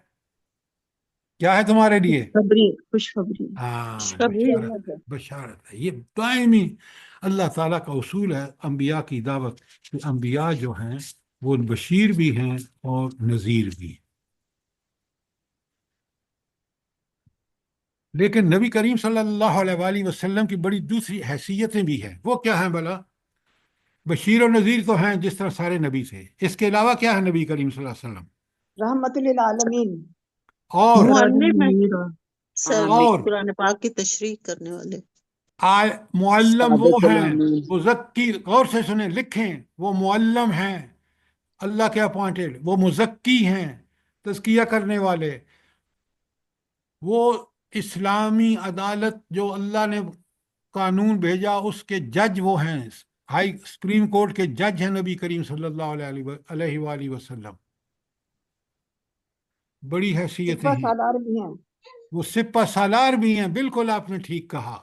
کیا ہے تمہارے لیے؟
خوشخبری، خوشخبری۔
ہاں،
خوشخبری ہے۔
بشارت، بشارت ہے۔ یہ دائمی اللہ تعالیٰ کا اصول ہے انبیاء کی دعوت، کہ انبیاء جو ہیں وہ بشیر بھی ہیں اور نذیر بھی۔ لیکن نبی کریم صلی اللہ علیہ وآلہ وسلم کی بڑی دوسری حیثیتیں بھی ہیں۔ وہ کیا ہیں بھلا؟ بشیر اور نذیر تو ہیں جس طرح سارے نبی تھے، اس کے علاوہ کیا ہے نبی کریم صلی اللہ علیہ وسلم؟
رحمت للعالمین،
اور
معلم ہے،
منیر
سب
اور
قرآن پاک کی تشریح کرنے والے۔
معلم وہ
صادق
ہیں،
الامین۔
مزکی، غور سے سنیں، لکھیں، وہ معلم ہیں، اللہ کے اپوائنٹڈ، وہ مزکی ہیں، تزکیہ کرنے والے، وہ اسلامی عدالت جو اللہ نے قانون بھیجا اس کے جج وہ ہیں، ہائی سپریم کورٹ کے جج ہیں نبی کریم صلی اللہ علیہ وآلہ وسلم۔ بڑی حیثیتیں
سپہ
ہیں،
سالار بھی ہیں۔
وہ سپہ سالار بھی ہیں، بالکل آپ نے ٹھیک کہا۔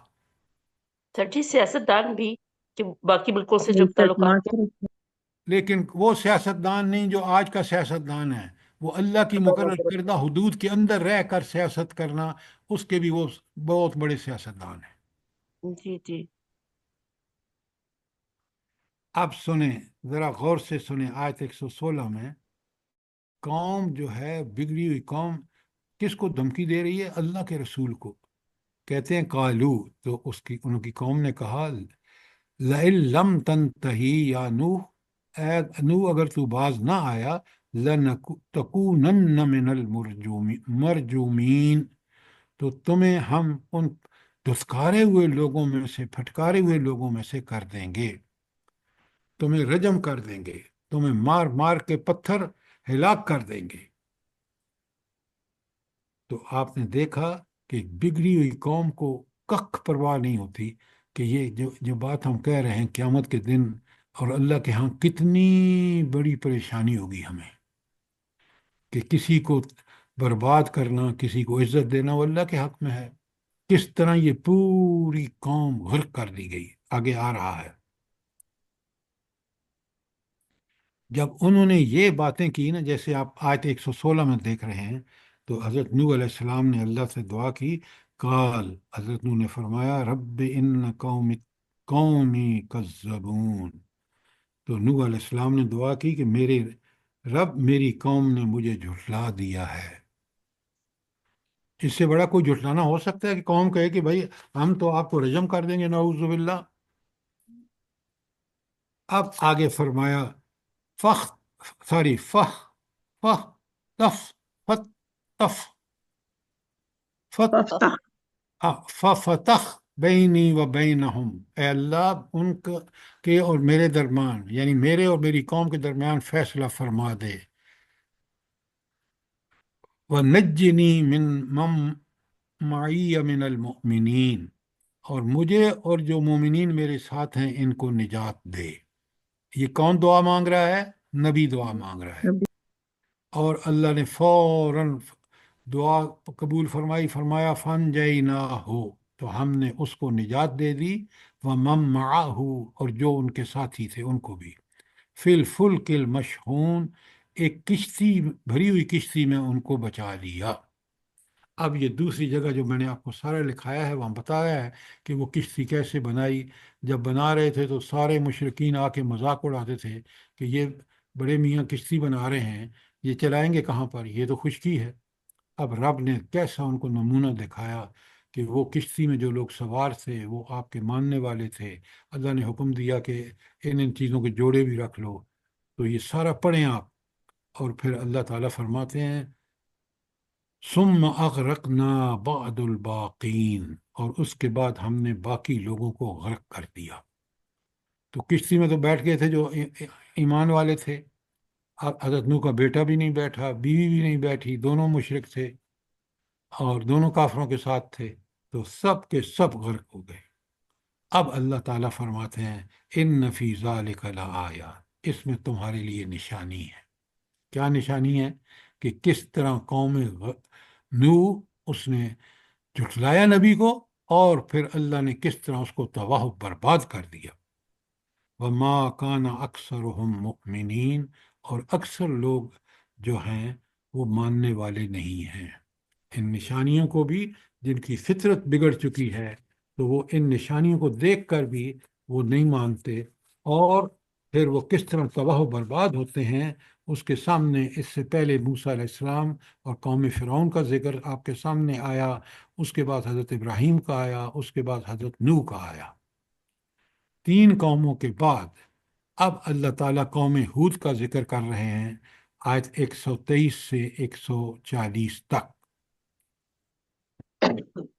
سر جی سیاست دان بھی، کہ باقی ملکوں سے جو
عزت
تعلقات ہیں۔
معاشرت۔
لیکن وہ سیاستدان نہیں جو آج کا سیاستدان ہے، وہ اللہ کی مقرر کردہ حدود کے اندر رہ کر سیاست کرنا، اس کے بھی وہ بہت بڑے سیاستدان ہیں۔
جی جی۔
اب سنیں، ذرا غور سے سنیں، آیت 116 میں قوم جو ہے، بگڑی ہوئی قوم، کس کو دھمکی دے رہی ہے؟ اللہ کے رسول کو۔ کہتے ہیں قالو، تو ان کی قوم نے کہا لئن لم تنتہی یا نوح، اے نوح اگر تو باز نہ آیا، لنتکونن من المرجومین، تو تمہیں ہم ان دھتکارے ہوئے لوگوں میں سے، پھٹکارے ہوئے لوگوں میں سے کر دیں گے، تمہیں رجم کر دیں گے، تمہیں مار مار کے پتھر ہلاک کر دیں گے۔ تو آپ نے دیکھا کہ بگڑی ہوئی قوم کو کخ پرواہ نہیں ہوتی کہ یہ جو بات ہم کہہ رہے ہیں قیامت کے دن اور اللہ کے ہاں کتنی بڑی پریشانی ہوگی ہمیں، کہ کسی کو برباد کرنا، کسی کو عزت دینا، وہ اللہ کے حق میں ہے۔ کس طرح یہ پوری قوم غرق کر دی گئی، آگے آ رہا ہے۔ جب انہوں نے یہ باتیں کی نا، جیسے آپ آیت 116 میں دیکھ رہے ہیں، تو حضرت نوح علیہ السلام نے اللہ سے دعا کی، قال، حضرت نوح نے فرمایا رب ان قومی کذبون، تو نوح علیہ السلام نے دعا کی کہ میرے رب، میری قوم نے مجھے جھٹلا دیا ہے۔ اس سے بڑا کوئی جھٹلانا ہو سکتا ہے کہ قوم کہے کہ بھائی ہم تو آپ کو رجم کر دیں گے، نعوذ باللہ۔ اب آگے فرمایا فخ سوری فخ فخ تف فت تف فت
ففتح
ففتح بینی و بینہم، اے اللہ ان کے اور میرے درمیان، یعنی میرے اور میری قوم کے درمیان فیصلہ فرما دے، وَنَجِّنِي مَن مَّعِیَ مِنَ الْمُؤْمِنِینَ، اور مجھے اور جو مومنین میرے ساتھ ہیں ان کو نجات دے۔ یہ کون دعا مانگ رہا ہے؟ نبی دعا مانگ رہا ہے، اور اللہ نے فوراً دعا قبول فرمائی، فرمایا فَانجَيْنَاهُ، تو ہم نے اس کو نجات دے دی، وَمَن مَّعَهُ، اور جو ان کے ساتھی تھے ان کو بھی، فِي الْفُلْكِ الْمَشْحُونِ، ایک کشتی، بھری ہوئی کشتی میں ان کو بچا لیا۔ اب یہ دوسری جگہ جو میں نے آپ کو سارا لکھایا ہے، وہاں بتایا ہے کہ وہ کشتی کیسے بنائی۔ جب بنا رہے تھے تو سارے مشرکین آ کے مذاق اڑاتے تھے کہ یہ بڑے میاں کشتی بنا رہے ہیں، یہ چلائیں گے کہاں پر، یہ تو خشکی ہے۔ اب رب نے کیسا ان کو نمونہ دکھایا کہ وہ کشتی میں جو لوگ سوار تھے وہ آپ کے ماننے والے تھے. اللہ نے حکم دیا کہ ان چیزوں کے جوڑے بھی رکھ لو. تو یہ سارا پڑھیں آپ. اور پھر اللہ تعالیٰ فرماتے ہیں ثم اغرقنا بعد الباقین، اور اس کے بعد ہم نے باقی لوگوں کو غرق کر دیا. تو کشتی میں تو بیٹھ گئے تھے جو ایمان والے تھے. حضرت نوح کا بیٹا بھی نہیں بیٹھا، بیوی بھی نہیں بیٹھی، دونوں مشرک تھے اور دونوں کافروں کے ساتھ تھے. تو سب کے سب غرق ہو گئے. اب اللہ تعالیٰ فرماتے ہیں ان فی ذالک لآیات، اس میں تمہارے لیے نشانی ہے. کیا نشانی ہے؟ کہ کس طرح قوم نوح اس نے جھٹلایا نبی کو، اور پھر اللہ نے کس طرح اس کو تباہ و برباد کر دیا. وما کان اکثرهم مؤمنین، اور اکثر لوگ جو ہیں وہ ماننے والے نہیں ہیں. ان نشانیوں کو بھی، جن کی فطرت بگڑ چکی ہے، تو وہ ان نشانیوں کو دیکھ کر بھی وہ نہیں مانتے، اور پھر وہ کس طرح تباہ و برباد ہوتے ہیں اس کے سامنے. اس سے پہلے موسیٰ علیہ السلام اور قوم فرعون کا ذکر آپ کے سامنے آیا، اس کے بعد حضرت ابراہیم کا آیا، اس کے بعد حضرت نوح کا آیا. 3 قوموں کے بعد اب اللہ تعالیٰ قوم ہود کا ذکر کر رہے ہیں، آیت 123 سے 140 تک.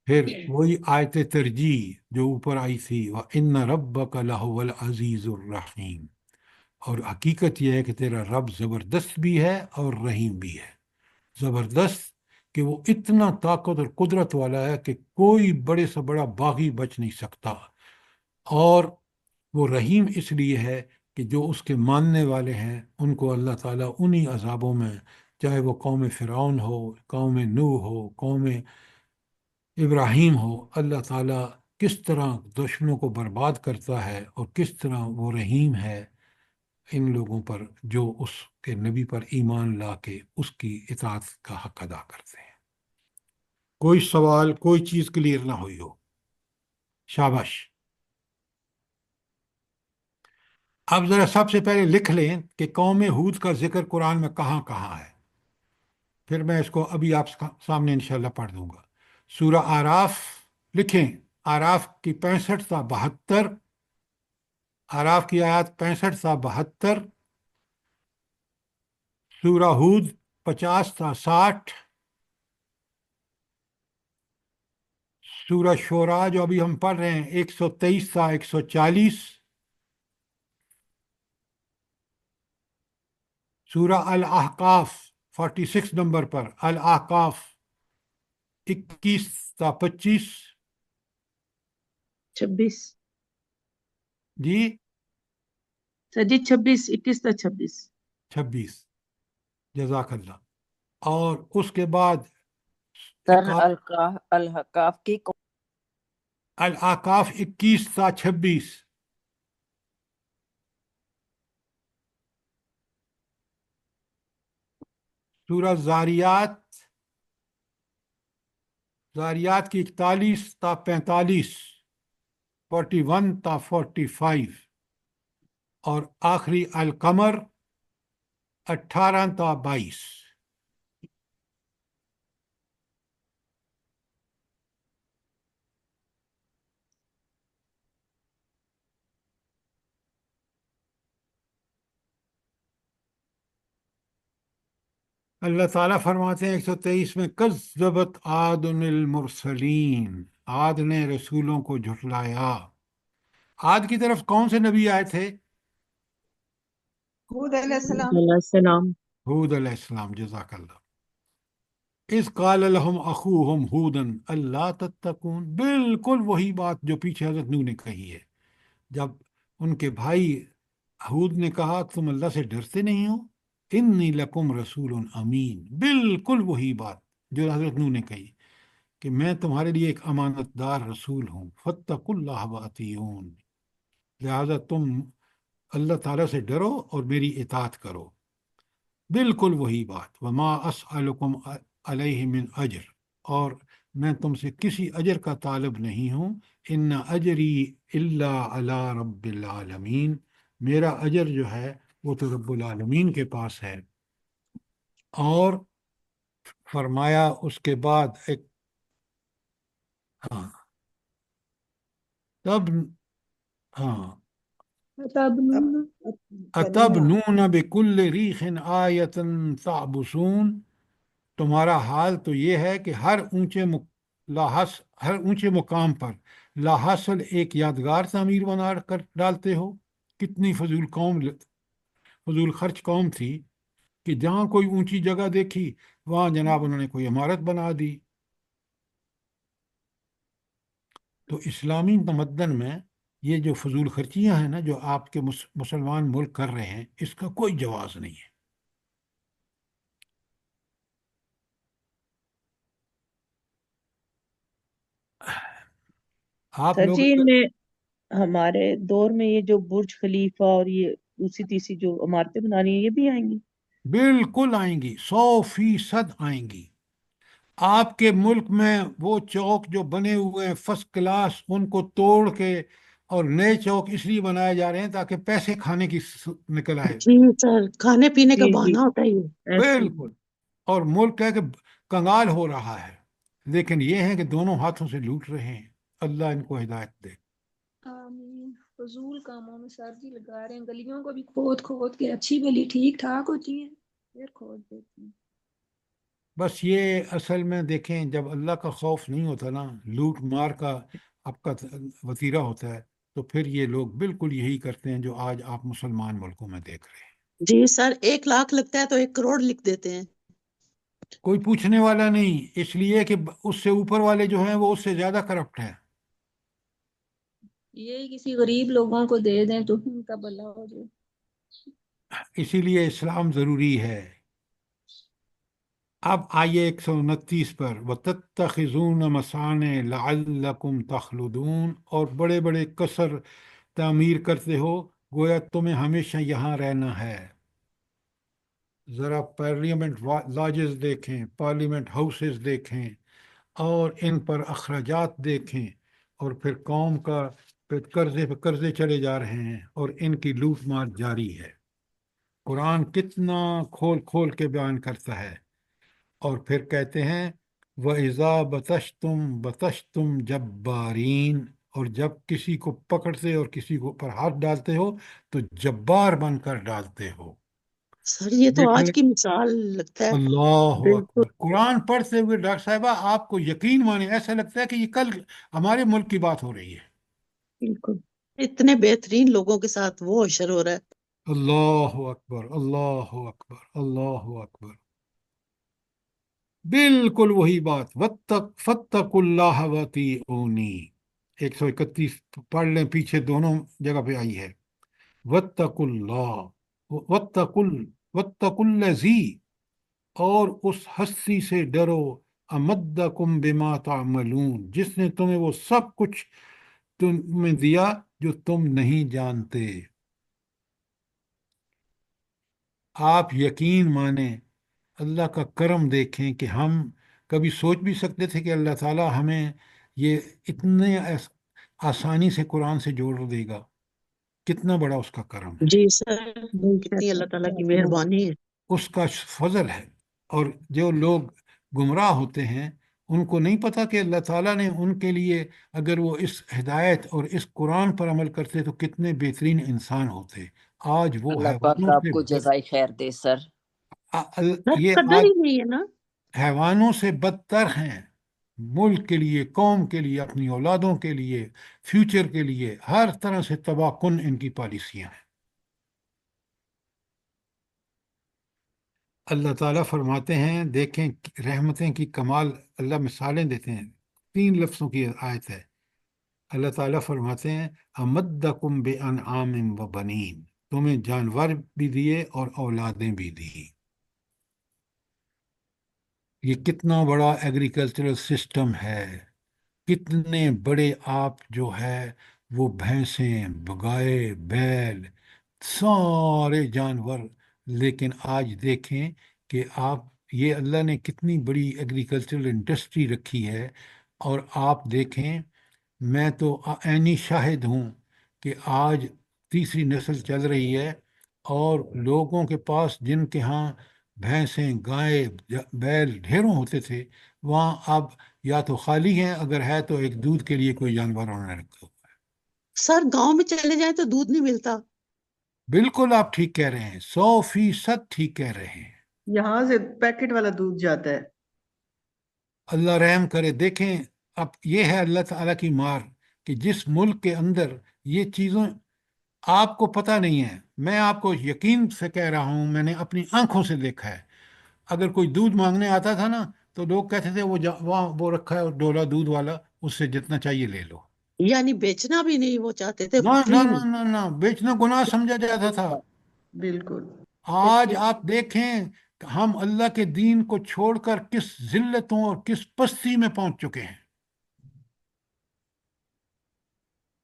پھر وہی آیت ترجیح جو اوپر آئی تھی وَإِنَّ رَبَّكَ لَهُوَ الْعَزِيزُ الرَّحِيمُ، اور حقیقت یہ ہے کہ تیرا رب زبردست بھی ہے اور رحیم بھی ہے. زبردست کہ وہ اتنا طاقت اور قدرت والا ہے کہ کوئی بڑے سے بڑا باغی بچ نہیں سکتا، اور وہ رحیم اس لیے ہے کہ جو اس کے ماننے والے ہیں ان کو اللہ تعالیٰ انہی عذابوں میں، چاہے وہ قوم فرعون ہو، قوم نوح ہو، قوم ابراہیم ہو، اللہ تعالیٰ کس طرح دشمنوں کو برباد کرتا ہے اور کس طرح وہ رحیم ہے ان لوگوں پر جو اس کے نبی پر ایمان لا کے اس کی اطاعت کا حق ادا کرتے ہیں. کوئی سوال، کوئی چیز کلیئر نہ ہوئی ہو؟ شاباش. اب ذرا سب سے پہلے لکھ لیں کہ قوم ہود کا ذکر قرآن میں کہاں کہاں ہے، پھر میں اس کو ابھی آپ سامنے انشاءاللہ پڑھ دوں گا. سورہ آراف لکھیں، آراف کی 65 تا 72، آراف کی آیات 65 تا 72. سورہ ہود 50 تا 60. سورہ شورا جو ابھی ہم پڑھ رہے ہیں 123 تا 140. سورہ الاحقاف 46 نمبر پر، الاحقاف 21 تا 25.
26
جی
سر جی، 26 21 تا 26.
26. جزاک اللہ. اور اس کے بعد
سر الحقاف کی
الاحقاف 21 تا 26. سورہ زاریات کی 41 تا 45، 41 تا 45. اور آخری القمر 18 تا 22. اللہ تعالیٰ فرماتے ہیں 123 میں کذبت عاد المرسلین، عاد نے رسولوں کو جھٹلایا. عاد کی طرف کون سے نبی آئے تھے؟
ہود علیہ السلام.
علیہ السلام.
ہود علیہ السلام. جزاک اللہ. اذ قال لهم اخوهم ہودا الا تتقون، بالکل وہی بات جو پیچھے حضرت نوح نے کہی ہے. جب ان کے بھائی ہود نے کہا تم اللہ سے ڈرتے نہیں ہو، انی لکم رسول امین، بالکل وہی بات جو حضرت نوح نے کہی کہ میں تمہارے لیے ایک امانت دار رسول ہوں. فاتقوا اللہ واطیعون، لہذا تم اللہ تعالیٰ سے ڈرو اور میری اطاعت کرو. بالکل وہی بات. وما اسألکم علیہ من اجر، اور میں تم سے کسی اجر کا طالب نہیں ہوں. ان اجری الا علی رب العالمین، میرا اجر جو ہے وہ تو رب العالمین کے پاس ہے. اور فرمایا اس کے بعد ایک ہاں تب ہاں
تبنون
اتبنون بکل ریخ آیۃ تعبثون، تمہارا حال تو یہ ہے کہ ہر اونچے مقام پر لاحصل ایک یادگار تعمیر بنا کر ڈالتے ہو۔ کتنی فضول خرچ قوم تھی کہ جہاں کوئی اونچی جگہ دیکھی وہاں جناب انہوں نے کوئی عمارت بنا دی۔ تو اسلامی تمدن میں یہ جو فضول خرچیاں ہیں نا جو آپ کے مسلمان ملک کر رہے ہیں، اس کا کوئی جواز نہیں ہے۔ آپ
سر
لوگ
جی میں ہمارے دور میں یہ جو برج خلیفہ اور یہ دوسری تیسری جو عمارتیں بنا رہی ہیں یہ بھی آئیں گی؟
بالکل آئیں گی، 100% آئیں گی۔ آپ کے ملک میں وہ چوک جو بنے ہوئے ہیں فرسٹ کلاس، ان کو توڑ کے اور نئے چوک اس لیے بنائے جا رہے ہیں تاکہ پیسے کھانے کی نکل آئے۔
جی سر، کھانے پینے کا
جی جی
بہانہ ہوتا ہے یہ
ایسے ہی۔
بالکل، اور ملک ہے کہ کنگال ہو رہا ہے، لیکن یہ ہے کہ دونوں ہاتھوں سے لوٹ رہے ہیں۔ اللہ ان کو ہدایت دے۔
آمین۔ فضول کاموں میں سر جی لگا رہے ہیں، گلیوں کو بھی کھود کھود کے اچھی بلی ٹھیک ٹھاک ہوتی ہیں پھر کھود دیتے ہیں۔
بس یہ اصل میں دیکھیں، جب اللہ کا خوف نہیں ہوتا نا، لوٹ مار کا آپ کا وتیرہ ہوتا ہے، تو پھر یہ لوگ بالکل یہی کرتے ہیں جو آج آپ مسلمان ملکوں میں دیکھ رہے ہیں۔
جی سر، 1 لاکھ لگتا ہے تو 1 کروڑ لکھ دیتے ہیں۔
کوئی پوچھنے والا نہیں، اس لیے کہ اس سے اوپر والے جو ہیں وہ اس سے زیادہ کرپٹ ہیں۔
یہی کسی غریب لوگوں کو دے دیں تو ان کا بھلا ہو جائے۔
اسی لیے اسلام ضروری ہے۔ اب آئیے 129 پر، وَتَتَّخِذُونَ مَصَانِعَ لَعَلَّكُمْ تَخْلُدُونَ، اور بڑے بڑے قصر تعمیر کرتے ہو گویا تمہیں ہمیشہ یہاں رہنا ہے۔ ذرا پارلیمنٹ لاجز دیکھیں، پارلیمنٹ ہاؤسز دیکھیں، اور ان پر اخراجات دیکھیں، اور پھر قوم کا قرضے پہ قرضے چلے جا رہے ہیں، اور ان کی لوٹ مار جاری ہے۔ قرآن کتنا کھول کھول کے بیان کرتا ہے، اور پھر کہتے ہیں وَإِذَا بَطَشْتُمْ بَطَشْتُمْ جَبَّارِينَ، اور جب کسی کو پکڑتے اور کسی کو پر ہاتھ ڈالتے ہو تو جبار بن کر ڈالتے ہو۔
سر یہ تو
دیکھ
آج
لیں،
کی مثال لگتا ہے۔
اللہ
بالکل
اکبر، قرآن پڑھتے ہوئے ڈاکٹر صاحبہ آپ کو یقین مانے ایسا لگتا ہے کہ یہ کل ہمارے ملک کی بات ہو رہی ہے۔
بالکل، اتنے بہترین لوگوں کے ساتھ وہ حشر ہو رہا ہے۔
اللہ اکبر، اللہ اکبر، اللہ اکبر، بالکل وہی بات۔ فَاتَّقُوا اللَّهَ وَأَطِیعُونِی، 131 پڑھ لیں، پیچھے دونوں جگہ پہ آئی ہے۔ وَاتَّقُوا اللَّهَ وَاتَّقُوا الَّذِی، اور اس ہستی سے ڈرو، امدکم بما تعملون، جس نے تمہیں وہ سب کچھ تمہیں دیا جو تم نہیں جانتے۔ آپ یقین مانیں، اللہ کا کرم دیکھیں کہ ہم کبھی سوچ بھی سکتے تھے کہ اللہ تعالیٰ ہمیں یہ اتنے آسانی سے قرآن سے جوڑ دے گا؟ کتنا بڑا اس کا کرم ہے،
جی سر،
بے
کتنی
شک
اللہ تعالیٰ کی
اللہ۔
مہربانی ہے۔
اس کا فضل ہے۔ اور جو لوگ گمراہ ہوتے ہیں ان کو نہیں پتہ کہ اللہ تعالیٰ نے ان کے لیے، اگر وہ اس ہدایت اور اس قرآن پر عمل کرتے تو کتنے بہترین انسان ہوتے۔ آج وہ
اللہ پاک
حیوانوں
آپ
سے
کو جزائے خیر دے سر۔
سر
یہ
قدر
آج
ہی نہیں ہے نا۔
حیوانوں سے بدتر ہیں، ملک کے لیے، قوم کے لیے، اپنی اولادوں کے لیے، فیوچر کے لیے، ہر طرح سے تباہ کن ان کی پالیسیاں ہیں۔ اللہ تعالیٰ فرماتے ہیں، دیکھیں رحمتیں کی کمال، اللہ مثالیں دیتے ہیں، 3 لفظوں کی آیت ہے۔ اللہ تعالیٰ فرماتے ہیں امدکم بانعام و بنین، تمہیں جانور بھی دیے اور اولادیں بھی دی۔ یہ کتنا بڑا ایگریکلچرل سسٹم ہے، کتنے بڑے آپ جو ہے وہ بھینسیں، گائے، بیل، سارے جانور۔ لیکن آج دیکھیں کہ آپ، یہ اللہ نے کتنی بڑی ایگریکلچرل انڈسٹری رکھی ہے، اور آپ دیکھیں، میں تو عینی شاہد ہوں کہ آج تیسری نسل چل رہی ہے، اور لوگوں کے پاس جن کے ہاں بھینسیں، گائے، بیل ڈھیروں ہوتے تھے، وہاں اب یا تو خالی ہیں، اگر ہے تو ایک دودھ کے لیے کوئی جانور انہوں نے رکھا ہوا ہے۔
سر گاؤں میں چلے جائیں تو دودھ نہیں ملتا۔
بالکل آپ ٹھیک کہہ رہے ہیں، 100% ٹھیک کہہ رہے ہیں۔
یہاں سے پیکٹ والا دودھ جاتا ہے۔
اللہ رحم کرے۔ دیکھیں اب یہ ہے اللہ تعالیٰ کی مار کہ جس ملک کے اندر یہ چیزوں آپ کو پتہ نہیں ہے، میں آپ کو یقین سے کہہ رہا ہوں، میں نے اپنی آنکھوں سے دیکھا ہے، اگر کوئی دودھ مانگنے آتا تھا نا تو لوگ کہتے تھے وہاں وہ رکھا ہے ڈولا دودھ والا، اس سے جتنا چاہیے لے لو۔
یعنی بیچنا بھی نہیں وہ چاہتے تھے،
نہ نہ
فری
نہ
میں۔
نہ نہ، بیچنا گناہ سمجھا جاتا تھا۔
بالکل۔
آج آپ دیکھیں کہ ہم اللہ کے دین کو چھوڑ کر کس ذلتوں اور کس پستی میں پہنچ چکے ہیں۔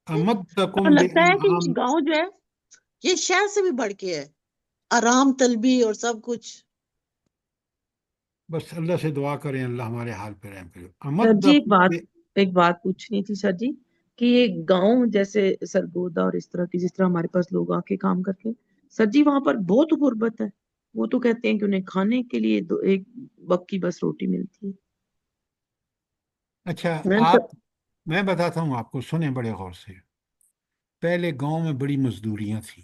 اور
امدکم
لگتا ہے کہ
بانعام،
یہ گاؤں جو ہے یہ شہر سے بھی بڑھ کے ہے، آرام طلبی اور سب کچھ۔
بس اللہ سے دعا کریں اللہ ہمارے حال پہ رحم کرے۔
سر جی
امدکم
ایک بات پوچھنی تھی سر جی، کہ یہ گاؤں جیسے سرگودا اور اس طرح کی، جس طرح ہمارے پاس لوگ آ کے کام کرتے ہیں سر جی، وہاں پر بہت غربت ہے، وہ تو کہتے ہیں کہ انہیں کھانے کے لیے ایک وقت کی بس روٹی ملتی ہے۔
اچھا
میں
میں بتاتا ہوں آپ کو، سنیں بڑے غور سے۔ پہلے گاؤں میں بڑی مزدوریاں تھیں،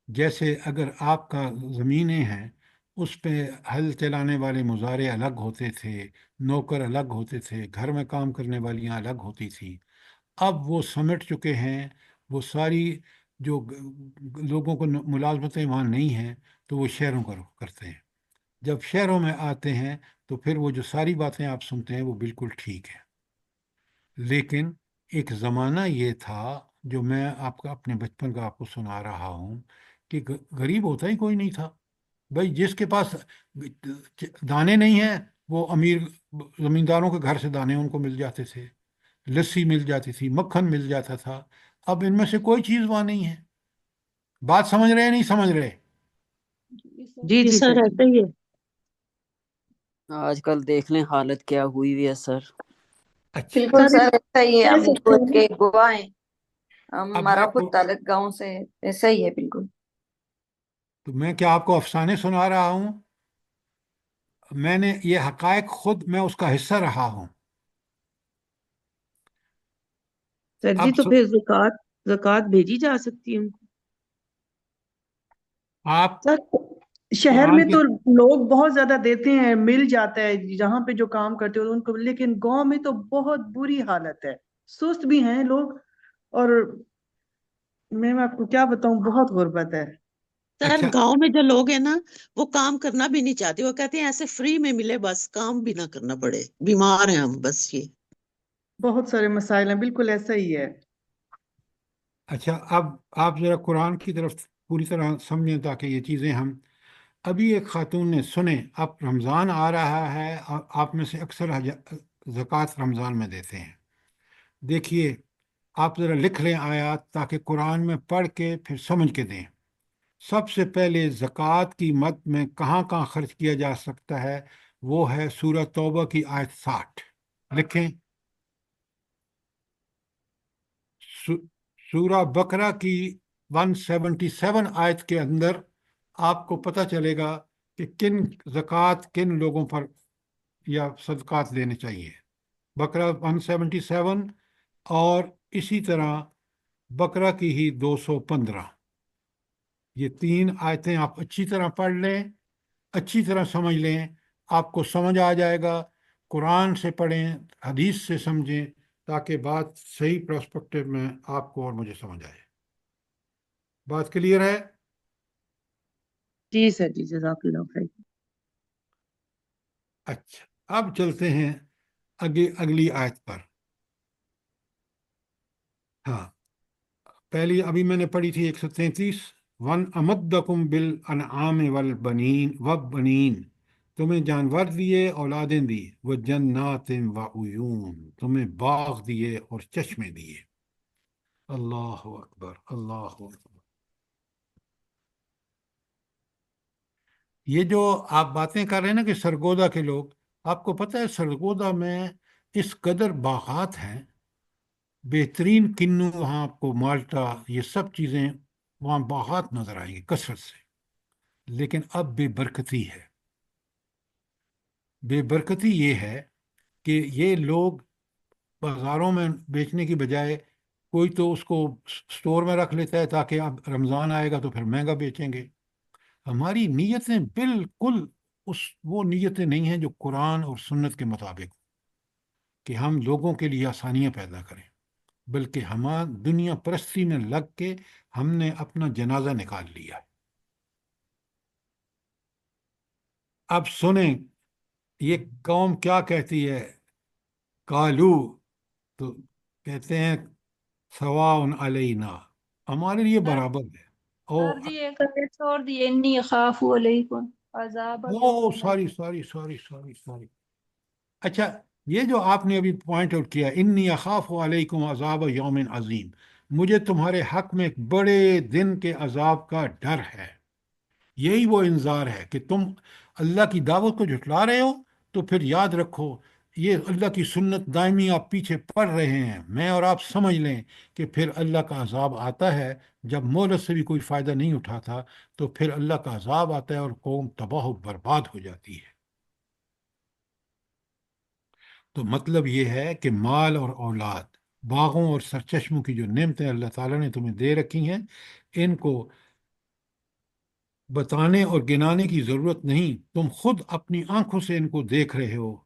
جیسے اگر آپ کا زمینیں ہیں اس پہ ہل چلانے والے مزارے الگ ہوتے تھے، نوکر الگ ہوتے تھے، گھر میں کام کرنے والیاں الگ ہوتی تھیں۔ اب وہ سمٹ چکے ہیں، وہ ساری جو لوگوں کو ملازمتیں وہاں نہیں ہیں تو وہ شہروں کا رخ کرتے ہیں۔ جب شہروں میں آتے ہیں تو پھر وہ جو ساری باتیں آپ سنتے ہیں وہ بالکل ٹھیک ہے، لیکن ایک زمانہ یہ تھا جو میں آپ کا اپنے بچپن کا آپ کو سنا رہا ہوں کہ غریب ہوتا ہی کوئی نہیں تھا۔ بھائی جس کے پاس دانے نہیں ہیں وہ امیر زمینداروں کے گھر سے دانے ان کو مل جاتے تھے، لسی مل جاتی تھی، مکھن مل جاتا تھا۔ اب ان میں سے کوئی چیز وہاں نہیں ہے۔ بات سمجھ رہے ہیں نہیں سمجھ رہے؟
جی
جی
جی
سر
سر جی،
ایسا ہی ہے۔
آج کل دیکھ لیں حالت کیا ہوئی ہوئی ہے سر۔
اچھا
بالکل
سر
سر ایسا ہی ہے،
کہہ
ہم
سکتے
خود
ہیں
کے گواہ ہیں،
اب میں
ہمارا
آپ
خود
کو
تعلق گاؤں سے ہے، ایسا ہی ہے بالکل۔
تو میں کیا آپ کو افسانے سنا رہا ہوں؟ میں نے یہ حقائق خود میں اس کا حصہ رہا ہوں۔
سر جی
اب
تو پھر زکوٰۃ بھیجی جا سکتی ہے ان کو؟
آپ
سر شہر
قرآن
میں
کی
تو لوگ بہت زیادہ دیتے ہیں، مل جاتا ہے جہاں پہ جو کام کرتے ہیں ان کو، لیکن گاؤں میں تو بہت بری حالت ہے، سست بھی ہیں لوگ، اور میں آپ کو کیا بتاؤں، بہت غربت ہے۔
سر
اچھا
گاؤں میں جو لوگ ہیں نا وہ کام کرنا بھی نہیں چاہتے، وہ کہتے ہیں ایسے فری میں ملے، بس کام بھی نہ کرنا پڑے، بیمار ہیں ہم بس یہ۔
بہت سارے مسائل ہیں، بالکل ایسا ہی ہے۔
اچھا اب آپ ذرا قرآن کی طرف پوری طرح سمجھیں تاکہ یہ چیزیں ہم، ابھی ایک خاتون نے سنیں، اب رمضان آ رہا ہے، آپ میں سے اکثر زکوٰۃ رمضان میں دیتے ہیں۔ دیکھیے آپ ذرا لکھ لیں آیات تاکہ قرآن میں پڑھ کے پھر سمجھ کے دیں۔ سب سے پہلے زکوٰۃ کی مد میں کہاں کہاں خرچ کیا جا سکتا ہے، وہ ہے سورہ توبہ کی آیت 60۔ لکھیں، سورہ بقرہ کی 177 آیت کے اندر آپ کو پتہ چلے گا کہ کن زکوٰۃ کن لوگوں پر یا صدقات دینے چاہیے۔ بقرہ 177 اور اسی طرح بقرہ کی ہی 215، یہ 3 آیتیں آپ اچھی طرح پڑھ لیں، اچھی طرح سمجھ لیں، آپ کو سمجھ آ جائے گا۔ قرآن سے پڑھیں، حدیث سے سمجھیں، تاکہ بات صحیح پرسپیکٹو میں آپ کو اور مجھے سمجھ آئے۔ بات کلیئر ہے؟
جی سر جی، جزاک اللہ خیر۔
اچھا اب چلتے ہیں اگلی آیت پر۔ ہاں پہلی ابھی میں نے پڑھی تھی 133، ون امدکم بالانعام والبنین، تمہیں جانور دیے، اولادیں دی، وہ جنات و عیون، تمہیں باغ دیے اور چشمے دیے۔ اللہ اکبر، اللہ اکبر۔ یہ جو آپ باتیں کر رہے ہیں نا کہ سرگودا کے لوگ، آپ کو پتہ ہے سرگودا میں اس قدر باغات ہیں، بہترین کنو وہاں آپ کو مالٹا، یہ سب چیزیں وہاں باغات نظر آئیں گی کثرت سے، لیکن اب بے برکتی ہے. بے برکتی یہ ہے کہ یہ لوگ بازاروں میں بیچنے کی بجائے کوئی تو اس کو سٹور میں رکھ لیتا ہے تاکہ اب رمضان آئے گا تو پھر مہنگا بیچیں گے. ہماری نیتیں بالکل وہ نیتیں نہیں ہیں جو قرآن اور سنت کے مطابق کہ ہم لوگوں کے لیے آسانیاں پیدا کریں، بلکہ ہم دنیا پرستی میں لگ کے ہم نے اپنا جنازہ نکال لیا. اب سنیں یہ قوم کیا کہتی ہے. کالو تو کہتے ہیں سواء علینا، ہمارے لیے
سر
برابر ہے. او
سر جی ایک آیت چھوڑ دیے، انی اخاف علیکم عذاب
او
یوم
sorry sorry sorry sorry sorry. اچھا، یہ جو آپ نے ابھی پوائنٹ آؤٹ کیا، انی اخاف علیکم عذاب یوم عظیم، مجھے تمہارے حق میں ایک بڑے دن کے عذاب کا ڈر ہے. یہی وہ انذار ہے کہ تم اللہ کی دعوت کو جھٹلا رہے ہو، تو پھر یاد رکھو یہ اللہ کی سنت دائمی آپ پیچھے پڑ رہے ہیں. میں اور آپ سمجھ لیں کہ پھر اللہ کا عذاب آتا ہے. جب مہلت سے بھی کوئی فائدہ نہیں اٹھاتا تو پھر اللہ کا عذاب آتا ہے اور قوم تباہ و برباد ہو جاتی ہے. تو مطلب یہ ہے کہ مال اور اولاد، باغوں اور سرچشموں کی جو نعمتیں اللہ تعالیٰ نے تمہیں دے رکھی ہیں، ان کو بتانے اور گنانے کی ضرورت نہیں. تم خود اپنی آنکھوں سے ان کو دیکھ رہے ہو.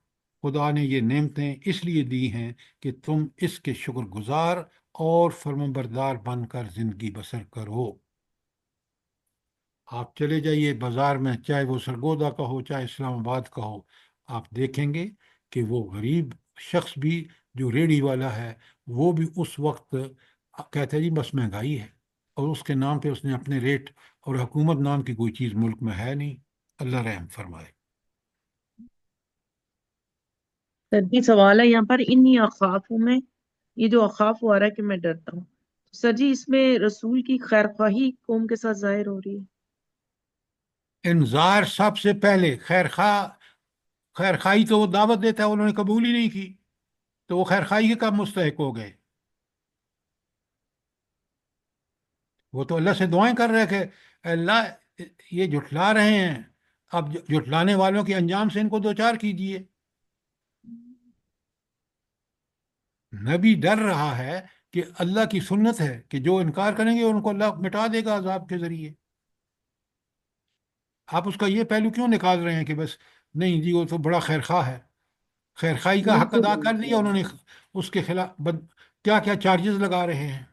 خدا نے یہ نعمتیں اس لیے دی ہیں کہ تم اس کے شکر گزار اور فرمانبردار بن کر زندگی بسر کرو. آپ چلے جائیے بازار میں، چاہے وہ سرگودا کا ہو چاہے اسلام آباد کا ہو، آپ دیکھیں گے کہ وہ غریب شخص بھی جو ریڑھی والا ہے وہ بھی اس وقت کہتا ہے جی بس مہنگائی ہے، اور اس کے نام پہ اس نے اپنے ریٹ، اور حکومت نام کی کوئی چیز ملک میں ہے نہیں. اللہ رحم فرمائے.
سر جی سوال ہے یہاں پر انی اخاف میں، یہ جو اخاف آ رہا ہے کہ میں ڈرتا ہوں، سر جی اس میں رسول کی خیر خواہی قوم کے ساتھ ظاہر ہو رہی ہے؟
انذار سب سے پہلے خیر خواہی تو وہ دعوت دیتا ہے، انہوں نے قبول ہی نہیں کی تو وہ خیر خواہی کے کب مستحق ہو گئے؟ وہ تو اللہ سے دعائیں کر رہے کہ اے اللہ یہ جھٹلا رہے ہیں، اب جھٹلانے والوں کے انجام سے ان کو دوچار کیجیے. نبی ڈر رہا ہے کہ اللہ کی سنت ہے کہ جو انکار کریں گے ان کو اللہ مٹا دے گا عذاب کے ذریعے. آپ اس کا یہ پہلو کیوں نکال رہے ہیں کہ بس نہیں جی وہ تو بڑا خیر خواہ ہے؟ خیر خواہی کا حق
بالکل
ادا کر دیا
بالکل
انہوں نے، اس کے خلاف کیا کیا چارجز لگا رہے ہیں.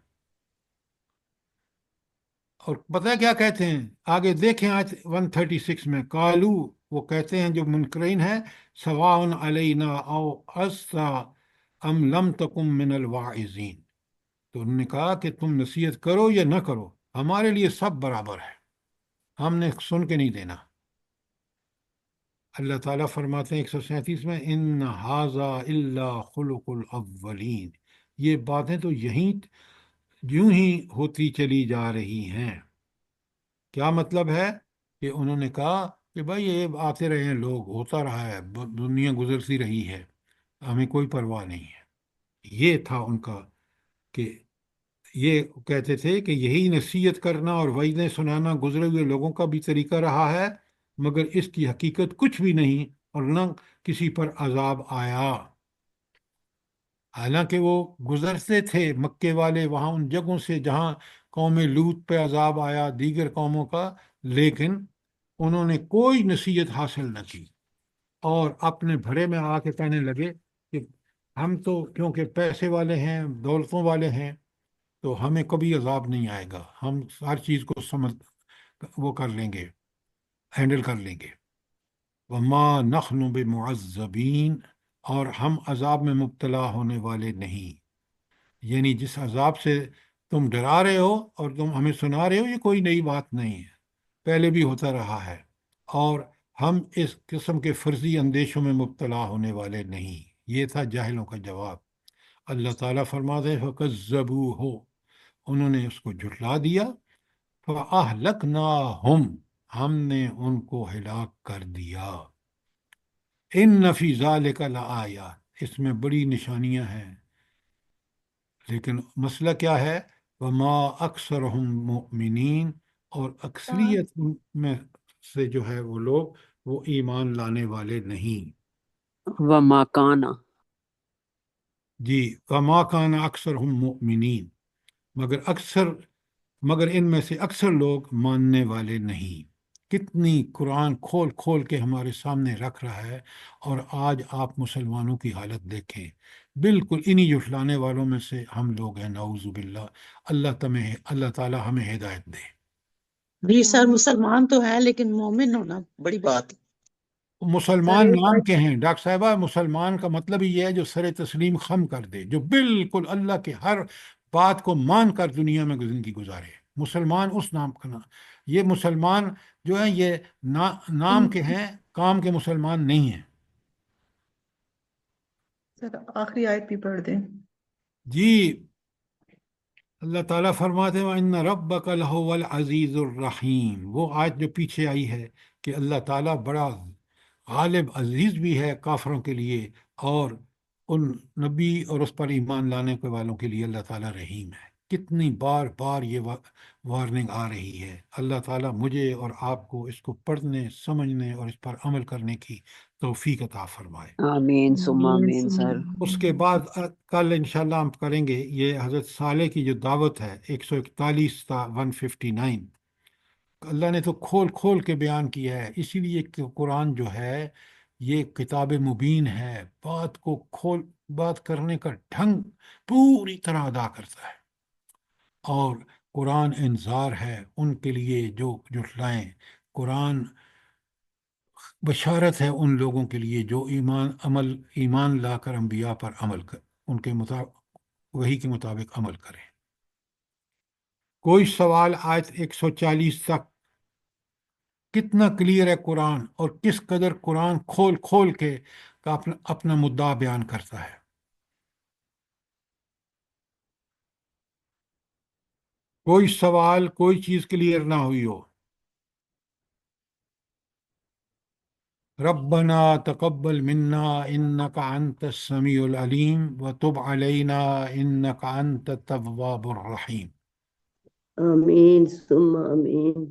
اور پتہ ہے کیا کہتے ہیں آگے دیکھیں آیت 136 میں، کالو وہ کہتے ہیں جو منکرین ہیں، سواء علینا او اسا ام لم تکم من الواعظین. تو انہوں نے کہا کہ تم نصیحت کرو یا نہ کرو، ہمارے لیے سب برابر ہے، ہم نے سن کے نہیں دینا. اللہ تعالیٰ فرماتے ہیں 137 میں، ان ھذا الا خلق الاولین، یہ باتیں تو یوں ہی ہوتی چلی جا رہی ہیں. کیا مطلب ہے؟ کہ انہوں نے کہا کہ بھائی یہ آتے رہے ہیں لوگ، ہوتا رہا ہے، دنیا گزرتی رہی ہے، ہمیں کوئی پرواہ نہیں ہے. یہ تھا ان کا کہ یہ کہتے تھے کہ یہی نصیحت کرنا اور وعظیں سنانا گزرے ہوئے لوگوں کا بھی طریقہ رہا ہے، مگر اس کی حقیقت کچھ بھی نہیں اور نہ کسی پر عذاب آیا. حالانکہ وہ گزرتے تھے مکے والے وہاں ان جگہوں سے جہاں قوم لوط پہ عذاب آیا، دیگر قوموں کا، لیکن انہوں نے کوئی نصیحت حاصل نہ کی اور اپنے بھرے میں آ کے کہنے لگے کہ ہم تو کیونکہ پیسے والے ہیں، دولتوں والے ہیں، تو ہمیں کبھی عذاب نہیں آئے گا، ہم ہر چیز کو وہ کر لیں گے، ہینڈل کر لیں گے. وما نحن بمعذبین، اور ہم عذاب میں مبتلا ہونے والے نہیں. یعنی جس عذاب سے تم ڈرا رہے ہو اور تم ہمیں سنا رہے ہو یہ کوئی نئی بات نہیں ہے، پہلے بھی ہوتا رہا ہے، اور ہم اس قسم کے فرضی اندیشوں میں مبتلا ہونے والے نہیں. یہ تھا جاہلوں کا جواب. اللہ تعالیٰ فرماتے ہیں فَكَذَّبُوهُ، انہوں نے اس کو جھٹلا دیا، فَأَهْلَكْنَاهُمْ، ہم نے ان کو ہلاک کر دیا. ان فی ذالک لآیات، اس میں بڑی نشانیاں ہیں، لیکن مسئلہ کیا ہے؟ وما اکثرہم مؤمنین، اور اکثریت میں سے جو ہے وہ لوگ وہ ایمان لانے والے نہیں.
وما کانا.
جی وما کان اکثرہم مؤمنین، مگر ان میں سے اکثر لوگ ماننے والے نہیں. کتنی قرآن کھول کھول کے ہمارے سامنے رکھ رہا ہے، اور آج آپ مسلمانوں کی حالت دیکھیں، بالکل انہی جھٹلانے والوں میں سے ہم لوگ ہیں، نعوذ باللہ. اللہ تعالی ہمیں ہدایت دے.
جی سر، مسلمان تو ہے لیکن مومن ہونا بڑی بات ہے۔
سر
مسلمان
ایک
نام کے ہیں ڈاکٹر صاحبہ، مسلمان کا مطلب ہی یہ ہے جو سر تسلیم خم کر دے، جو بالکل اللہ کے ہر بات کو مان کر دنیا میں زندگی گزارے. مسلمان اس نام کا نام. یہ مسلمان جو ہیں یہ نام کے ہیں، کام کے مسلمان نہیں ہیں.
سر آخری آیت بھی پڑھ دیں.
جی اللہ تعالیٰ فرماتے ہیں وَإِنَّ رَبَّكَ لَهُوَ الْعَزِيزُ الرَّحِيمُ. وہ آیت جو پیچھے آئی ہے کہ اللہ تعالیٰ بڑا غالب عزیز بھی ہے کافروں کے لیے، اور ان نبی اور اس پر ایمان لانے کے والوں کے لیے اللہ تعالیٰ رحیم ہے. کتنی بار بار یہ وارننگ آ رہی ہے. اللہ تعالیٰ مجھے اور آپ کو اس کو پڑھنے، سمجھنے اور اس پر عمل کرنے کی توفیق عطا فرمائے.
آمین ثم آمین سر.
اس کے بعد کل انشاءاللہ ہم کریں گے یہ حضرت صالح کی جو دعوت ہے 141 تا 159. اللہ نے تو کھول کھول کے بیان کیا ہے، اسی لیے کہ قرآن جو ہے یہ کتاب مبین ہے، بات کرنے کا ڈھنگ پوری طرح ادا کرتا ہے. اور قرآن انذار ہے ان کے لیے جو جھٹلائیں. قرآن بشارت ہے ان لوگوں کے لیے جو ایمان لا کر انبیاء پر عمل کر ان کے وحی کے مطابق عمل کریں. کوئی سوال آیت 140 تک کتنا کلیئر ہے قرآن، اور کس قدر قرآن کھول کھول کے اپنا مدعا بیان کرتا ہے. کوئی سوال، کوئی چیز کلیئر نہ ہوئی ہو. ربنا تقبل منا انك انت السميع العليم وتب علينا انك انت التواب الرحيم.
آمین ثم آمین.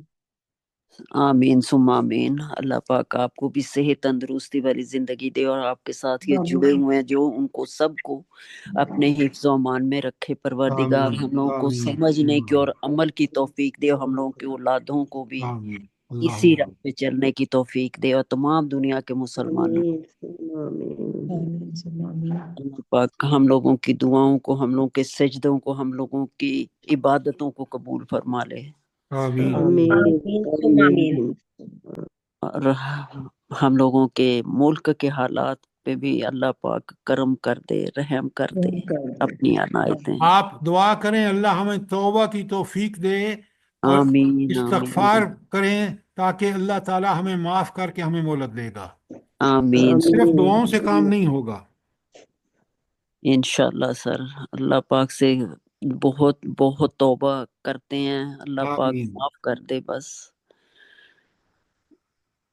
آمین ثم آمین. اللہ پاک آپ کو بھی صحت تندرستی والی زندگی دے، اور آپ کے ساتھ یہ جڑے ہوئے ہیں جو ان کو سب کو اپنے حفظ و امان میں رکھے. پروردگار
آمین
ہم لوگوں کو
آمین
سمجھنے کی اور عمل کی توفیق دے، اور ہم لوگوں کی اولادوں کو بھی
آمین.
اسی
اللہم
راہ پہ چلنے کی توفیق دے، اور تمام دنیا کے مسلمانوں.
آمین ثم آمین.
اللہ پاک ہم لوگوں کی دعاؤں کو، ہم لوگوں کے سجدوں کو، ہم لوگوں کی عبادتوں کو قبول فرما لے،
آمین.
آمین آمین.
اور ہم لوگوں کے ملک کے حالات پہ بھی اللہ پاک کرم کر دے، رحم کر دے اپنی عنایتیں.
آپ دعا کریں اللہ ہمیں توبہ کی توفیق دے، اور
آمین
استغفار
آمین
کریں تاکہ اللہ تعالی ہمیں معاف کر کے ہمیں مہلت دے گا.
آمین.
صرف دعاؤں سے کام نہیں ہوگا.
انشاءاللہ سر، اللہ پاک سے بہت بہت توبہ کرتے ہیں، اللہ پاک
آمین.
معاف کر دے بس.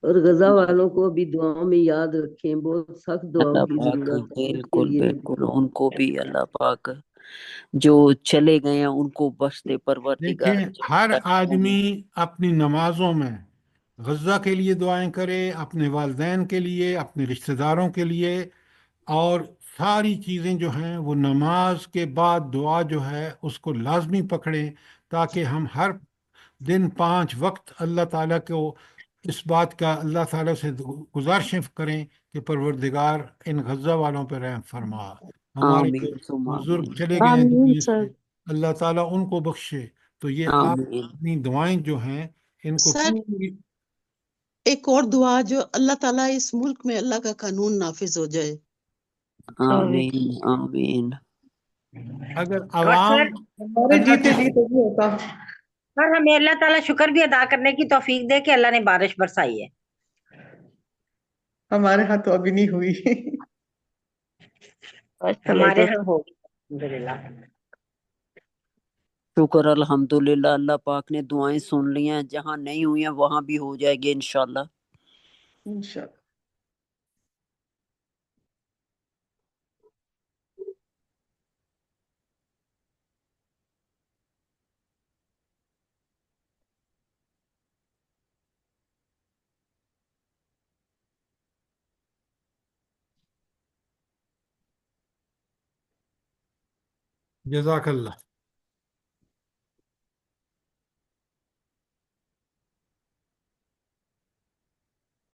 اور غزہ والوں کو بھی دعاؤں میں یاد رکھیں، بہت سخت دعاؤں
اللہ
کی
پاک
ضرورت ہے اس کے
بالکل
لیے.
بالکل ان کو بھی اللہ پاک جو چلے گئے ہیں ان کو بخش دے پروردگار.
دیکھیں ہر آدمی اپنی نمازوں میں غزہ کے لیے دعائیں کرے، اپنے والدین کے لیے، اپنے رشتہ داروں کے لیے، اور ساری چیزیں جو ہیں وہ نماز کے بعد دعا جو ہے اس کو لازمی پکڑیں، تاکہ ہم ہر دن 5 وقت اللہ تعالیٰ کو اس بات کا اللہ تعالیٰ سے گزارشیں کریں کہ پروردگار ان غزہ والوں پہ رحم فرما. ہمارے جو
آمین ثم
بزرگ
آمین.
چلے گئے ہیں
آمین
دنیا
سر.
سے، اللہ تعالیٰ ان کو بخشے. تو یہ آپ
آمین.
اپنی دعائیں جو ہیں ان کو
سر
پوری.
ایک اور دعا، جو اللہ تعالیٰ اس ملک میں اللہ کا قانون نافذ ہو جائے.
آمین آمین.
اگر
اور
عوام
سر
ہمارے
اللہ
جیتے
کے
جی تو نہیں ہوتا.
سر ہمیں اللہ تعالیٰ شکر بھی ادا کرنے کی توفیق دے کہ اللہ نے بارش برسائی ہے.
ہمارے ہاں تو ابھی نہیں ہوئی.
ہمارے ہاں ہوگی الحمدللہ.
شکر الحمدللہ، اللہ پاک نے دعائیں سن لی ہیں، جہاں نہیں ہوئی ہیں وہاں بھی ہو جائے گی انشاءاللہ.
انشاءاللہ.
جزاک اللہ.